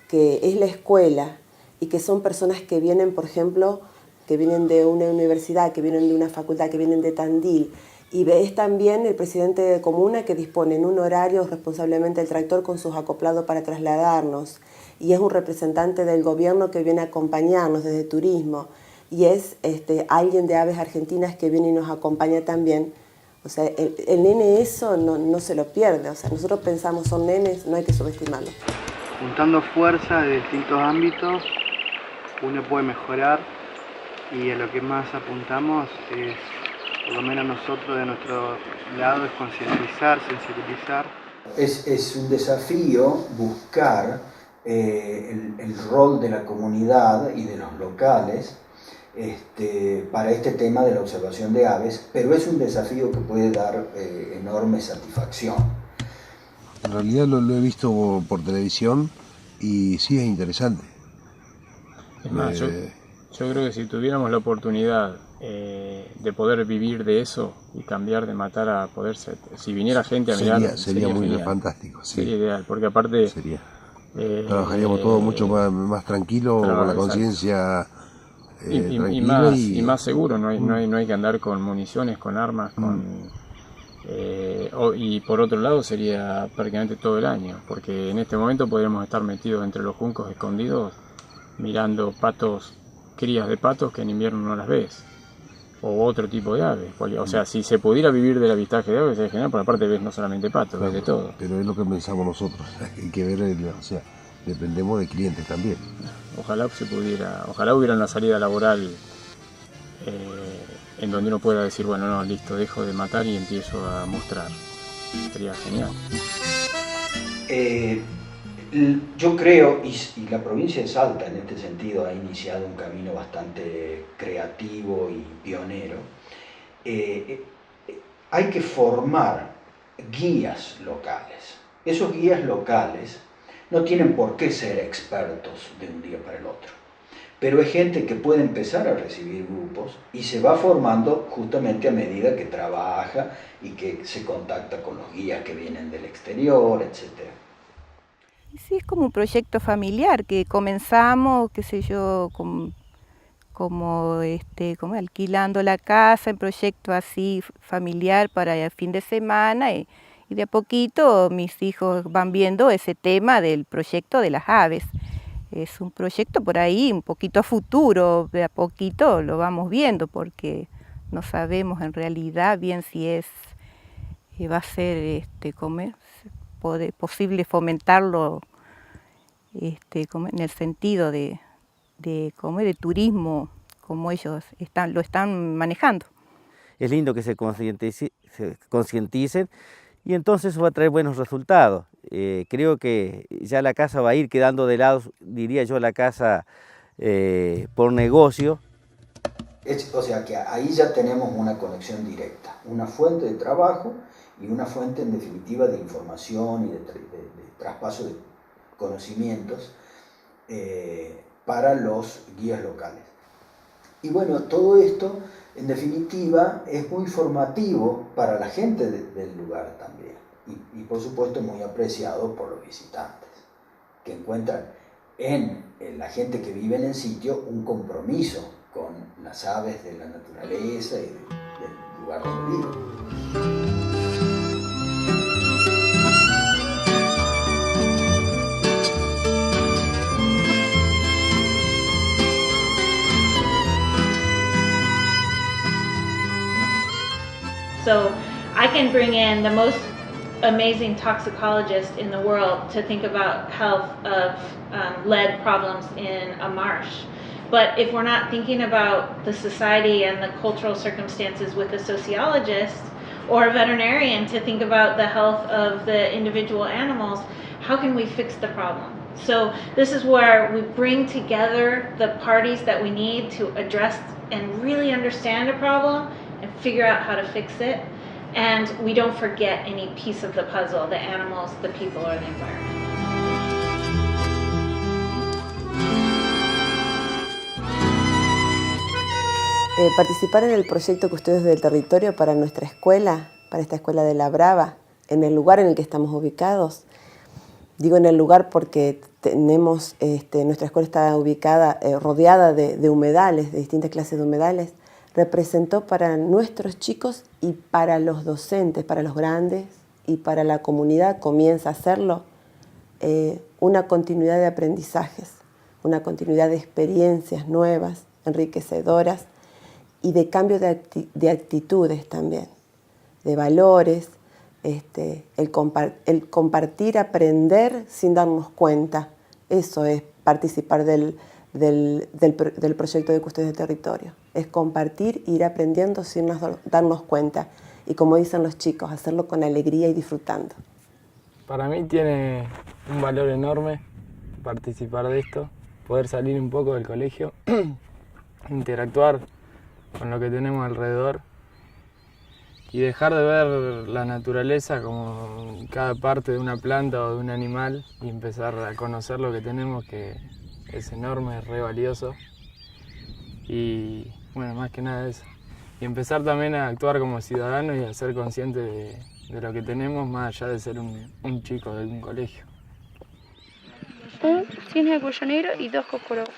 que es la escuela y que son personas que vienen, por ejemplo, que vienen de una universidad, que vienen de una facultad, que vienen de Tandil. Y es también el presidente de comuna que dispone en un horario responsablemente el tractor con sus acoplados para trasladarnos. Y es un representante del gobierno que viene a acompañarnos desde turismo. Y es alguien de Aves Argentinas que viene y nos acompaña también. O sea, el nene eso no se lo pierde. O sea, nosotros pensamos, son nenes, no hay que subestimarlos. Juntando fuerzas de distintos ámbitos, uno puede mejorar, y a lo que más apuntamos es, por lo menos nosotros de nuestro lado, es concientizar, sensibilizar. Es un desafío buscar el rol de la comunidad y de los locales para este tema de la observación de aves, pero es un desafío que puede dar enorme satisfacción. En realidad lo he visto por televisión y sí es interesante. Es más, yo creo que si tuviéramos la oportunidad de poder vivir de eso y cambiar de matar a poder ser, si viniera gente a mirar, sería muy genial. Fantástico. Sí. Sería ideal, porque aparte trabajaríamos todo mucho más tranquilo, con la conciencia tranquila y más seguro. No hay que andar con municiones, con armas, y por otro lado sería prácticamente todo el año, porque en este momento podríamos estar metidos entre los juncos escondidos mirando patos, crías de patos que en invierno no las ves, o otro tipo de aves. O sea, si se pudiera vivir del avistaje de aves sería genial, por aparte ves no solamente patos, ves de todo. Pero es lo que pensamos nosotros, hay que ver, o sea, dependemos de clientes también. Ojalá se pudiera, ojalá hubiera una salida laboral en donde uno pueda decir, bueno, no, listo, dejo de matar y empiezo a mostrar. Sería genial. Yo creo, y la provincia de Salta en este sentido ha iniciado un camino bastante creativo y pionero, hay que formar guías locales. Esos guías locales no tienen por qué ser expertos de un día para el otro, pero es gente que puede empezar a recibir grupos y se va formando justamente a medida que trabaja y que se contacta con los guías que vienen del exterior, etc. Sí, es como un proyecto familiar que comenzamos, qué sé yo, como alquilando la casa, en proyecto así familiar para el fin de semana, y de a poquito mis hijos van viendo ese tema del proyecto de las aves. Es un proyecto por ahí un poquito a futuro, de a poquito lo vamos viendo, porque no sabemos en realidad bien si va a ser posible fomentarlo en el sentido de turismo, como ellos lo están manejando. Es lindo que se concienticen y entonces eso va a traer buenos resultados. Creo que ya la casa va a ir quedando de lado, diría yo, la casa por negocio. O sea que ahí ya tenemos una conexión directa, una fuente de trabajo y una fuente en definitiva de información y de traspaso de conocimientos para los guías locales. Y bueno, todo esto en definitiva es muy formativo para la gente del lugar también y por supuesto muy apreciado por los visitantes, que encuentran en la gente que vive en el sitio un compromiso con las aves de la naturaleza y del lugar donde viven. So I can bring in the most amazing toxicologist in the world to think about health of lead problems in a marsh. But if we're not thinking about the society and the cultural circumstances with a sociologist or a veterinarian to think about the health of the individual animals, how can we fix the problem? So this is where we bring together the parties that we need to address and really understand a problem and figure out how to fix it. And we don't forget any piece of the puzzle, the animals, the people, or the environment. Participar en el proyecto Custodios del Territorio para nuestra escuela, para esta escuela de La Brava, en el lugar en el que estamos ubicados, Digo en el lugar porque tenemos, nuestra escuela está ubicada, rodeada de humedales, de distintas clases de humedales. Representó para nuestros chicos y para los docentes, para los grandes y para la comunidad, comienza a hacerlo, una continuidad de aprendizajes, una continuidad de experiencias nuevas, enriquecedoras y de cambio de actitudes también, de valores, el compartir, aprender sin darnos cuenta. Eso es participar del proyecto de Custodios de Territorio. Es compartir, ir aprendiendo sin darnos cuenta. Y como dicen los chicos, hacerlo con alegría y disfrutando. Para mí tiene un valor enorme participar de esto, poder salir un poco del colegio, interactuar con lo que tenemos alrededor y dejar de ver la naturaleza como cada parte de una planta o de un animal y empezar a conocer lo que tenemos, que es enorme, es re valioso. Y bueno, más que nada eso. Y empezar también a actuar como ciudadanos y a ser conscientes de lo que tenemos, más allá de ser un chico de un colegio. Un cisne de cuello negro y 2 coscorobas.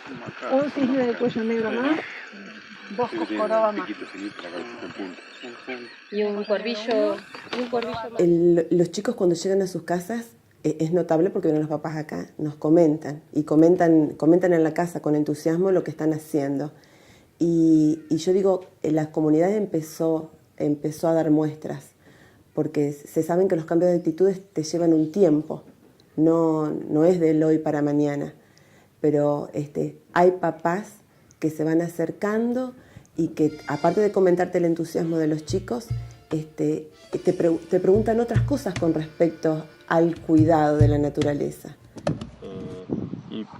Un cisne de cuello negro más, 2 coscorobas más. Y un cuervillo más. Los chicos cuando llegan a sus casas, es notable porque vienen los papás acá, nos comentan y comentan en la casa con entusiasmo lo que están haciendo. Y yo digo, la comunidad empezó a dar muestras, porque se saben que los cambios de actitudes te llevan un tiempo, no es del hoy para mañana, pero hay papás que se van acercando y que, aparte de comentarte el entusiasmo de los chicos, te preguntan otras cosas con respecto al cuidado de la naturaleza.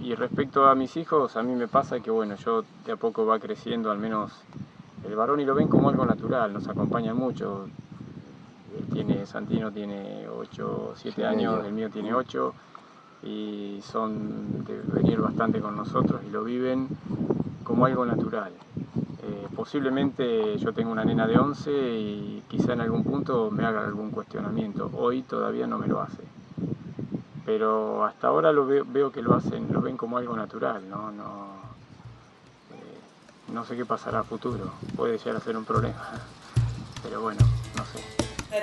Y respecto a mis hijos, a mí me pasa que bueno, yo de a poco va creciendo, al menos el varón, y lo ven como algo natural, nos acompaña mucho. Santino tiene 7 años, el mío tiene 8, y son de venir bastante con nosotros y lo viven como algo natural. Posiblemente yo tengo una nena de 11 y quizá en algún punto me haga algún cuestionamiento. Hoy todavía no me lo hace. Pero hasta ahora veo que lo ven como algo natural, no sé qué pasará a futuro, puede llegar a ser un problema, pero bueno, no sé.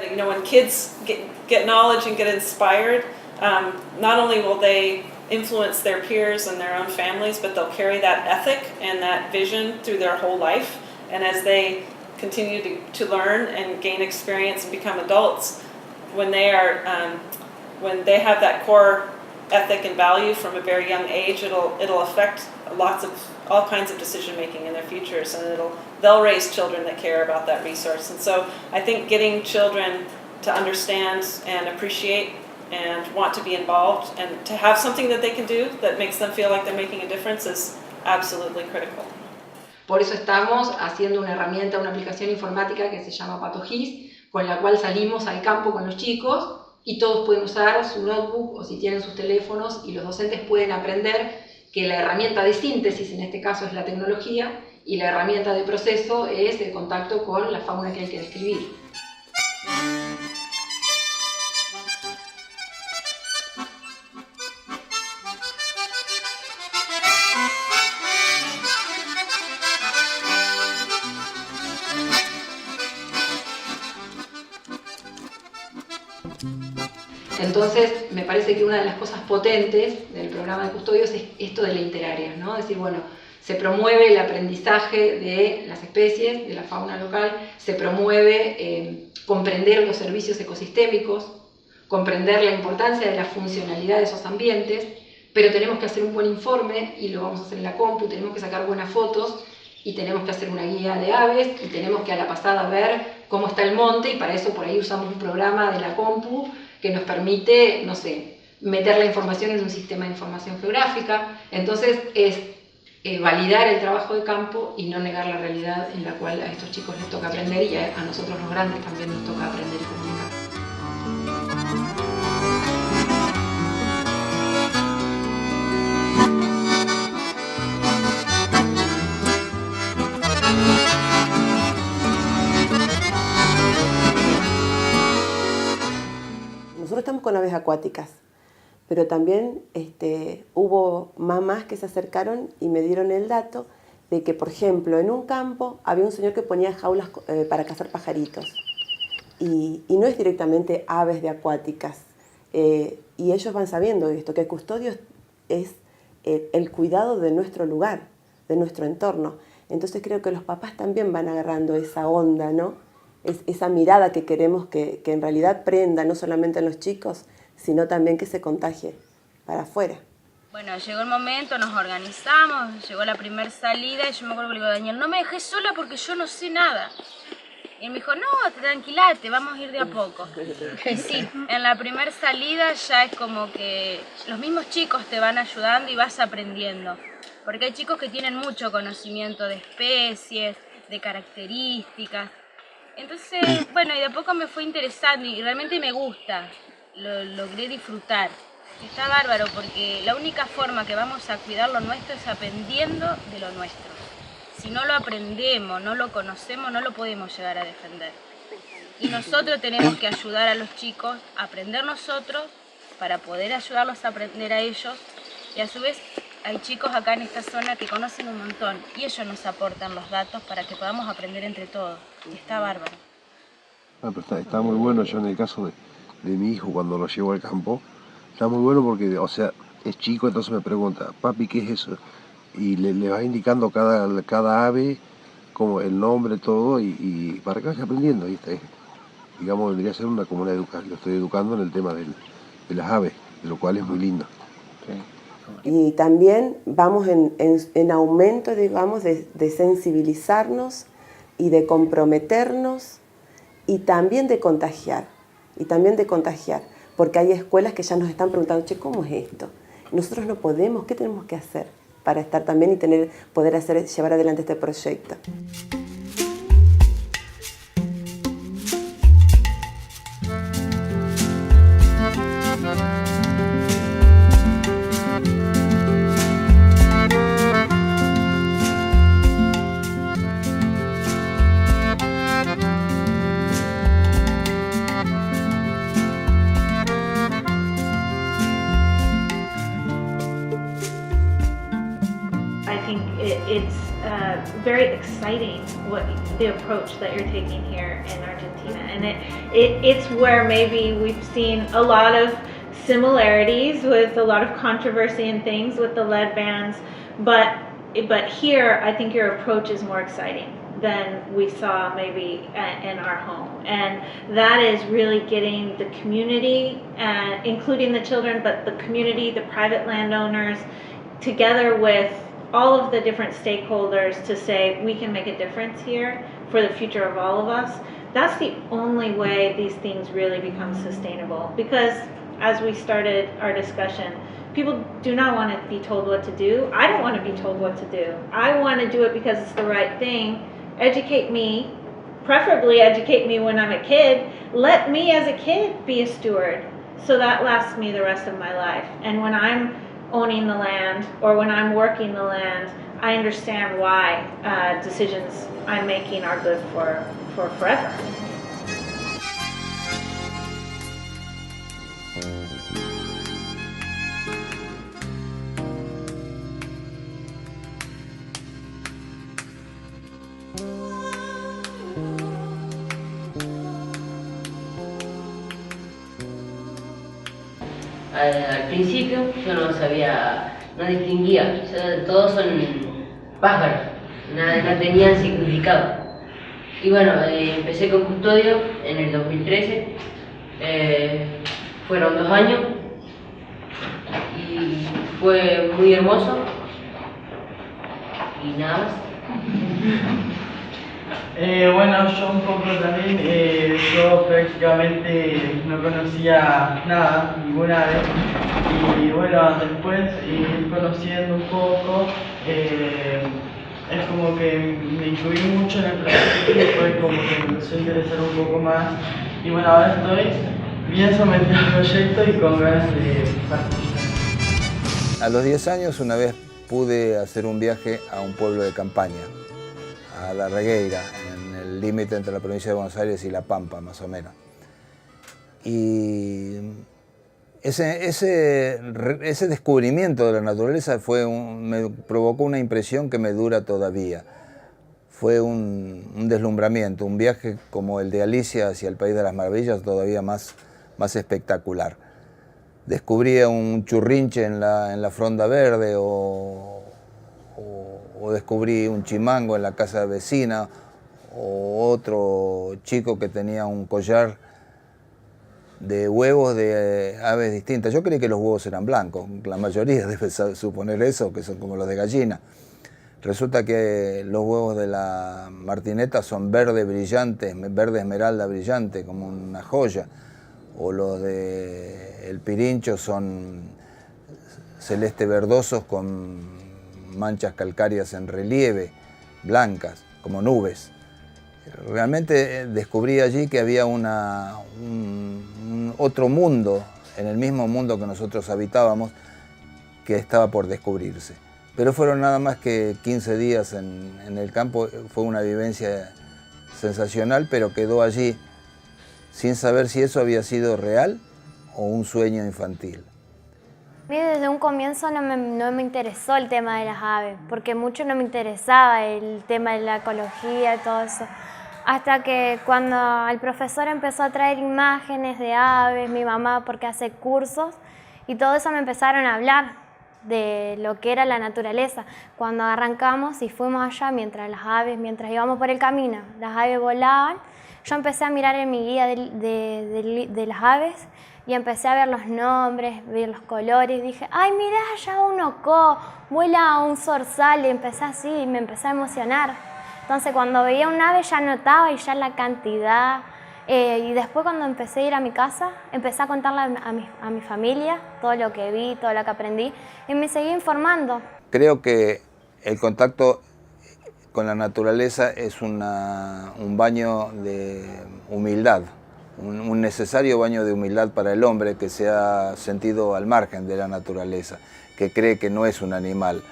You know, when kids get knowledge and get inspired, not only will they influence their peers and their own families, but they'll carry that ethic and that vision through their whole life. And as they continue to learn and gain experience and become adults, when they have that core ethic and value from a very young age, it'll affect all kinds of decision making in their futures, and they'll raise children that care about that resource. And so I think getting children to understand and appreciate and want to be involved and to have something that they can do that makes them feel like they're making a difference is absolutely critical. Por eso estamos haciendo una herramienta, una aplicación informática que se llama PatoGIS, con la cual salimos al campo con los chicos y todos pueden usar su notebook o si tienen sus teléfonos, y los docentes pueden aprender que la herramienta de síntesis, en este caso, es la tecnología, y la herramienta de proceso es el contacto con la fauna que hay que describir. Entonces, me parece que una de las cosas potentes del programa de custodios es esto de la interárea, ¿no? Es decir, bueno, se promueve el aprendizaje de las especies, de la fauna local, se promueve comprender los servicios ecosistémicos, comprender la importancia de la funcionalidad de esos ambientes, pero tenemos que hacer un buen informe, y lo vamos a hacer en la compu, tenemos que sacar buenas fotos, y tenemos que hacer una guía de aves, y tenemos que a la pasada ver cómo está el monte, y para eso por ahí usamos un programa de la compu que nos permite, no sé, meter la información en un sistema de información geográfica. Entonces es validar el trabajo de campo y no negar la realidad en la cual a estos chicos les toca aprender, y a nosotros los grandes también nos toca aprender y comunicar. Nosotros estamos con aves acuáticas, pero también hubo mamás que se acercaron y me dieron el dato de que, por ejemplo, en un campo había un señor que ponía jaulas para cazar pajaritos. Y no es directamente aves de acuáticas. Y ellos van sabiendo esto, que el custodio es el cuidado de nuestro lugar, de nuestro entorno. Entonces creo que los papás también van agarrando esa onda, ¿no? Esa mirada que queremos que en realidad prenda, no solamente en los chicos, sino también que se contagie para afuera. Bueno, llegó el momento, nos organizamos, llegó la primera salida y yo me acuerdo que le digo a Daniel, no me dejes sola porque yo no sé nada. Y él me dijo, no, tranquilate, vamos a ir de a poco. Y sí, en la primera salida ya es como que los mismos chicos te van ayudando y vas aprendiendo. Porque hay chicos que tienen mucho conocimiento de especies, de características. Entonces, bueno, y de a poco me fue interesando y realmente me gusta, lo logré disfrutar. Está bárbaro porque la única forma que vamos a cuidar lo nuestro es aprendiendo de lo nuestro. Si no lo aprendemos, no lo conocemos, no lo podemos llegar a defender. Y nosotros tenemos que ayudar a los chicos a aprender nosotros para poder ayudarlos a aprender a ellos. Y a su vez hay chicos acá en esta zona que conocen un montón y ellos nos aportan los datos para que podamos aprender entre todos. Y está bárbaro. Pero está muy bueno. Yo en el caso de mi hijo cuando lo llevo al campo, está muy bueno porque, o sea, es chico, entonces me pregunta, papi, ¿qué es eso? Y le va indicando cada ave, como el nombre, todo, y para que vaya aprendiendo. Y digamos, vendría a ser como una educación. Lo estoy educando en el tema de las aves, de lo cual es muy lindo. Y también vamos en aumento, digamos, de sensibilizarnos y de comprometernos y también de contagiar. Porque hay escuelas que ya nos están preguntando, che, ¿cómo es esto? Nosotros no podemos, ¿qué tenemos que hacer para estar también y poder llevar adelante este proyecto? It's very exciting the approach that you're taking here in Argentina, and it's where maybe we've seen a lot of similarities with a lot of controversy and things with the lead bans, but here I think your approach is more exciting than we saw maybe in our home, and that is really getting the community, including the children, but the community, the private landowners, together with all of the different stakeholders to say we can make a difference here for the future of all of us. That's the only way these things really become sustainable, because as we started our discussion, people do not want to be told what to do. I don't want to be told what to do. I want to do it because it's the right thing. Educate me, preferably educate me when I'm a kid. Let me as a kid be a steward, so that lasts me the rest of my life. And when I'm owning the land or when I'm working the land, I understand why decisions I'm making are good for forever. Al principio yo no sabía, no distinguía, todos son pájaros, no tenían significado. Y bueno, empecé con custodio en el 2013, fueron 2 años y fue muy hermoso y nada más. Bueno, yo un poco también, yo prácticamente no conocía nada, ninguna vez, y bueno, después ir conociendo un poco, es como que me incluí mucho en el proyecto y fue como que me empezó a interesar un poco más, y bueno, ahora estoy bien sometido al proyecto y con ganas de participar. A los 10 años una vez pude hacer un viaje a un pueblo de campaña, a La Regueira, en el límite entre la provincia de Buenos Aires y La Pampa, más o menos. Y ese descubrimiento de la naturaleza me provocó una impresión que me dura todavía. Fue un deslumbramiento, un viaje como el de Alicia hacia el País de las Maravillas, todavía más espectacular. Descubría un churrinche en la fronda verde o descubrí un chimango en la casa vecina o otro chico que tenía un collar de huevos de aves distintas. Yo creí que los huevos eran blancos, la mayoría debe suponer eso, que son como los de gallina. Resulta que los huevos de la martineta son verde brillante, verde esmeralda brillante, como una joya. O los del pirincho son celeste verdosos con manchas calcáreas en relieve, blancas, como nubes. Realmente descubrí allí que había otro mundo, en el mismo mundo que nosotros habitábamos, que estaba por descubrirse. Pero fueron nada más que 15 días en el campo, fue una vivencia sensacional, pero quedó allí sin saber si eso había sido real o un sueño infantil. A mí desde un comienzo no me interesó el tema de las aves, porque mucho no me interesaba el tema de la ecología y todo eso. Hasta que cuando el profesor empezó a traer imágenes de aves, mi mamá porque hace cursos, y todo eso me empezaron a hablar de lo que era la naturaleza. Cuando arrancamos y fuimos allá, mientras íbamos por el camino, las aves volaban, yo empecé a mirar en mi guía de las aves y empecé a ver los nombres, ver los colores. Dije, ay, mirá, allá un ocó, vuela un zorzal, y empecé así y me empecé a emocionar. Entonces cuando veía un ave ya notaba y ya la cantidad. Y después cuando empecé a ir a mi casa, empecé a contarle a mi familia todo lo que vi, todo lo que aprendí, y me seguí informando. Creo que el contacto con la naturaleza es un baño de humildad, un necesario baño de humildad para el hombre que se ha sentido al margen de la naturaleza, que cree que no es un animal.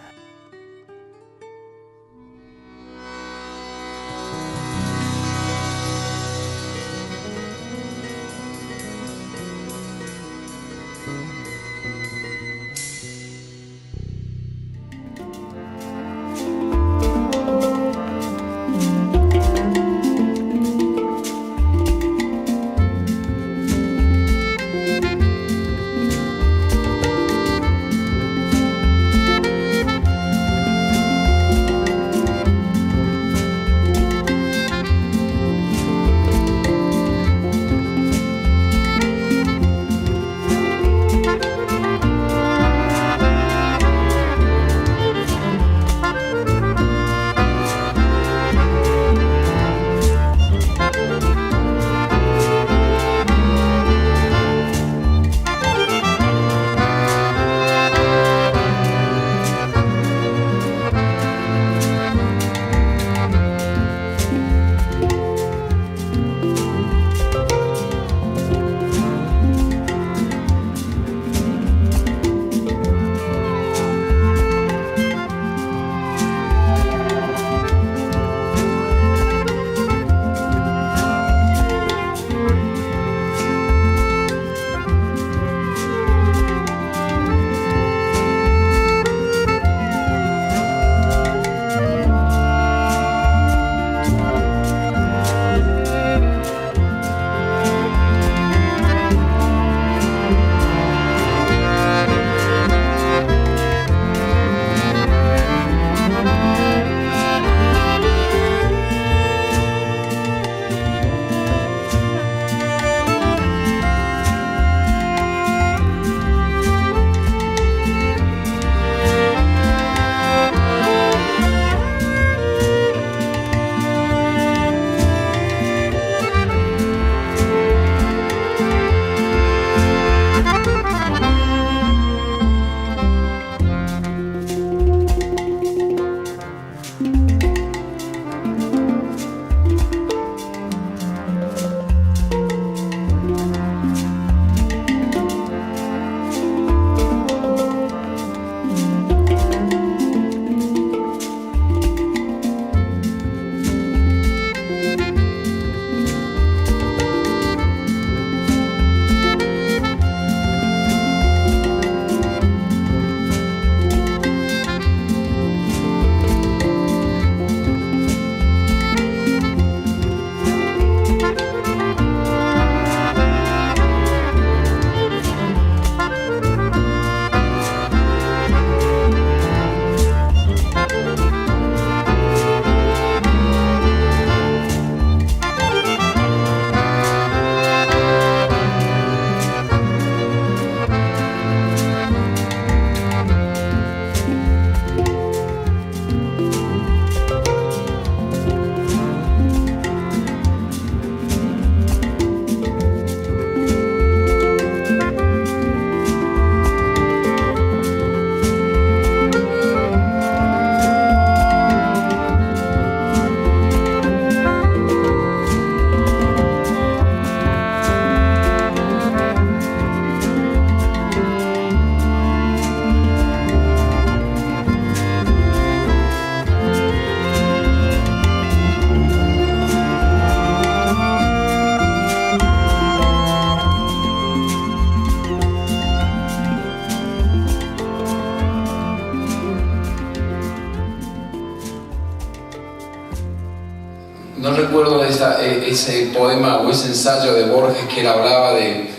ese poema o ese ensayo de Borges que él hablaba de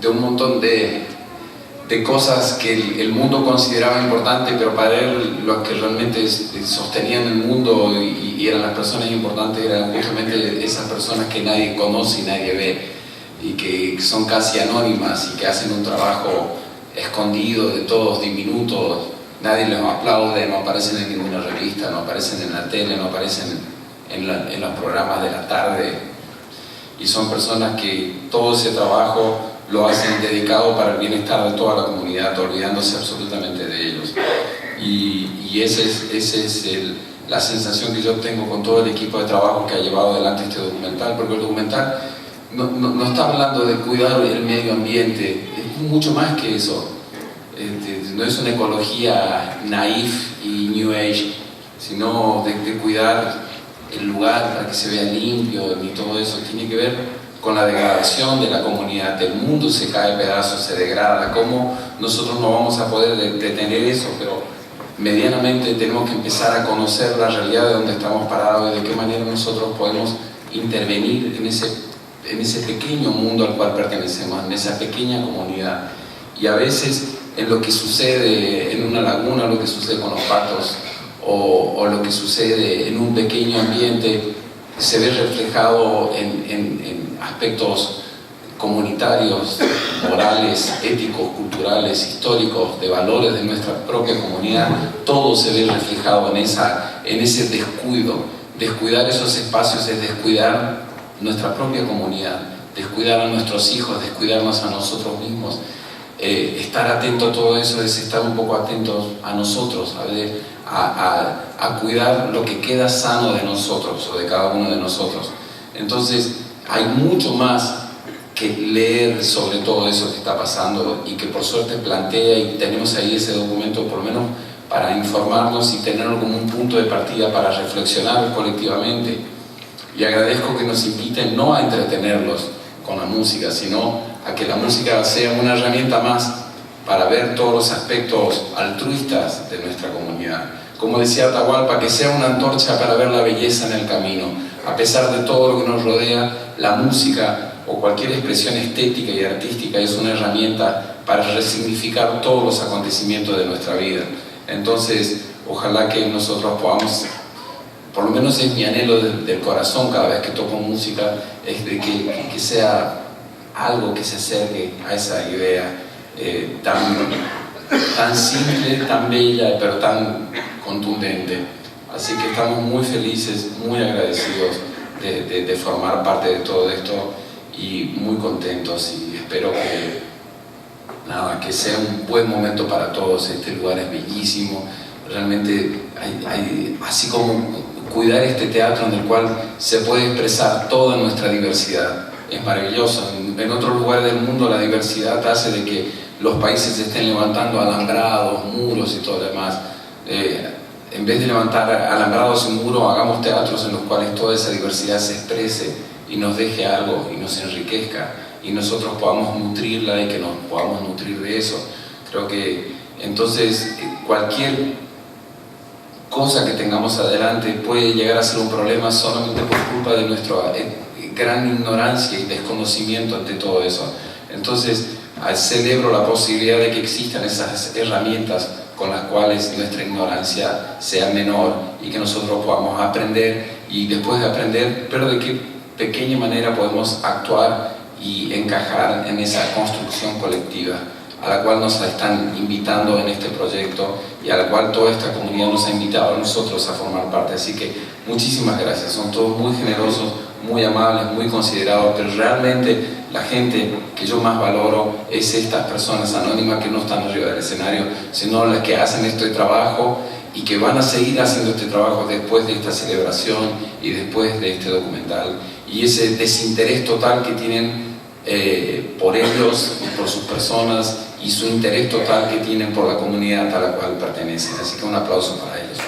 un montón de cosas que el mundo consideraba importantes, pero para él los que realmente sostenían el mundo y eran las personas importantes eran justamente esas personas que nadie conoce y nadie ve, y que son casi anónimas y que hacen un trabajo escondido de todos, diminutos, nadie les aplaude, no aparecen en ninguna revista, no aparecen en la tele, no aparecen en los programas de la tarde, y son personas que todo ese trabajo lo hacen dedicado para el bienestar de toda la comunidad, olvidándose absolutamente de ellos. Y esa es la sensación que yo tengo con todo el equipo de trabajo que ha llevado adelante este documental, porque el documental no está hablando de cuidar el medio ambiente, es mucho más que eso. No es una ecología naif y New Age, sino de cuidar el lugar para que se vea limpio y todo eso. Tiene que ver con la degradación de la comunidad. El mundo se cae a pedazos, se degrada. ¿Cómo nosotros no vamos a poder detener eso? Pero medianamente tenemos que empezar a conocer la realidad de donde estamos parados y de qué manera nosotros podemos intervenir en ese pequeño mundo al cual pertenecemos, en esa pequeña comunidad. Y a veces en lo que sucede en una laguna, lo que sucede con los patos, o lo que sucede en un pequeño ambiente, se ve reflejado en aspectos comunitarios, morales, éticos, culturales, históricos, de valores de nuestra propia comunidad. Todo se ve reflejado en ese descuido. Descuidar esos espacios es descuidar nuestra propia comunidad, descuidar a nuestros hijos, descuidarnos a nosotros mismos. Estar atento a todo eso es estar un poco atentos a nosotros, a cuidar lo que queda sano de nosotros o de cada uno de nosotros. Entonces hay mucho más que leer sobre todo eso que está pasando y que por suerte plantea, y tenemos ahí ese documento por lo menos para informarnos y tenerlo como un punto de partida para reflexionar colectivamente. Y agradezco que nos inviten no a entretenerlos con la música, sino a que la música sea una herramienta más para ver todos los aspectos altruistas de nuestra comunidad. Como decía Atahualpa, que sea una antorcha para ver la belleza en el camino. A pesar de todo lo que nos rodea, la música o cualquier expresión estética y artística es una herramienta para resignificar todos los acontecimientos de nuestra vida. Entonces, ojalá que nosotros podamos, por lo menos es mi anhelo del corazón cada vez que toco música, es de que sea algo que se acerque a esa idea tan simple, tan bella, pero tan contundente. Así que estamos muy felices, muy agradecidos de formar parte de todo esto y muy contentos, y espero que sea un buen momento para todos. Este lugar es bellísimo, realmente así como cuidar este teatro en el cual se puede expresar toda nuestra diversidad. Es maravilloso. En otros lugares del mundo la diversidad hace de que los países estén levantando alambrados, muros y todo lo demás. En vez de levantar alambrados y muros, hagamos teatros en los cuales toda esa diversidad se exprese y nos deje algo y nos enriquezca, y nosotros podamos nutrirla y que nos podamos nutrir de eso. Creo que entonces cualquier cosa que tengamos adelante puede llegar a ser un problema solamente por culpa de nuestra gran ignorancia y desconocimiento ante todo eso. Entonces celebro la posibilidad de que existan esas herramientas con las cuales nuestra ignorancia sea menor y que nosotros podamos aprender, y después de aprender, pero de qué pequeña manera podemos actuar y encajar en esa construcción colectiva a la cual nos están invitando en este proyecto y a la cual toda esta comunidad nos ha invitado a nosotros a formar parte. Así que muchísimas gracias, son todos muy generosos, muy amables, muy considerados, pero realmente la gente que yo más valoro es estas personas anónimas que no están arriba del escenario, sino las que hacen este trabajo y que van a seguir haciendo este trabajo después de esta celebración y después de este documental. Y ese desinterés total que tienen por ellos y por sus personas, y su interés total que tienen por la comunidad a la cual pertenecen. Así que un aplauso para ellos.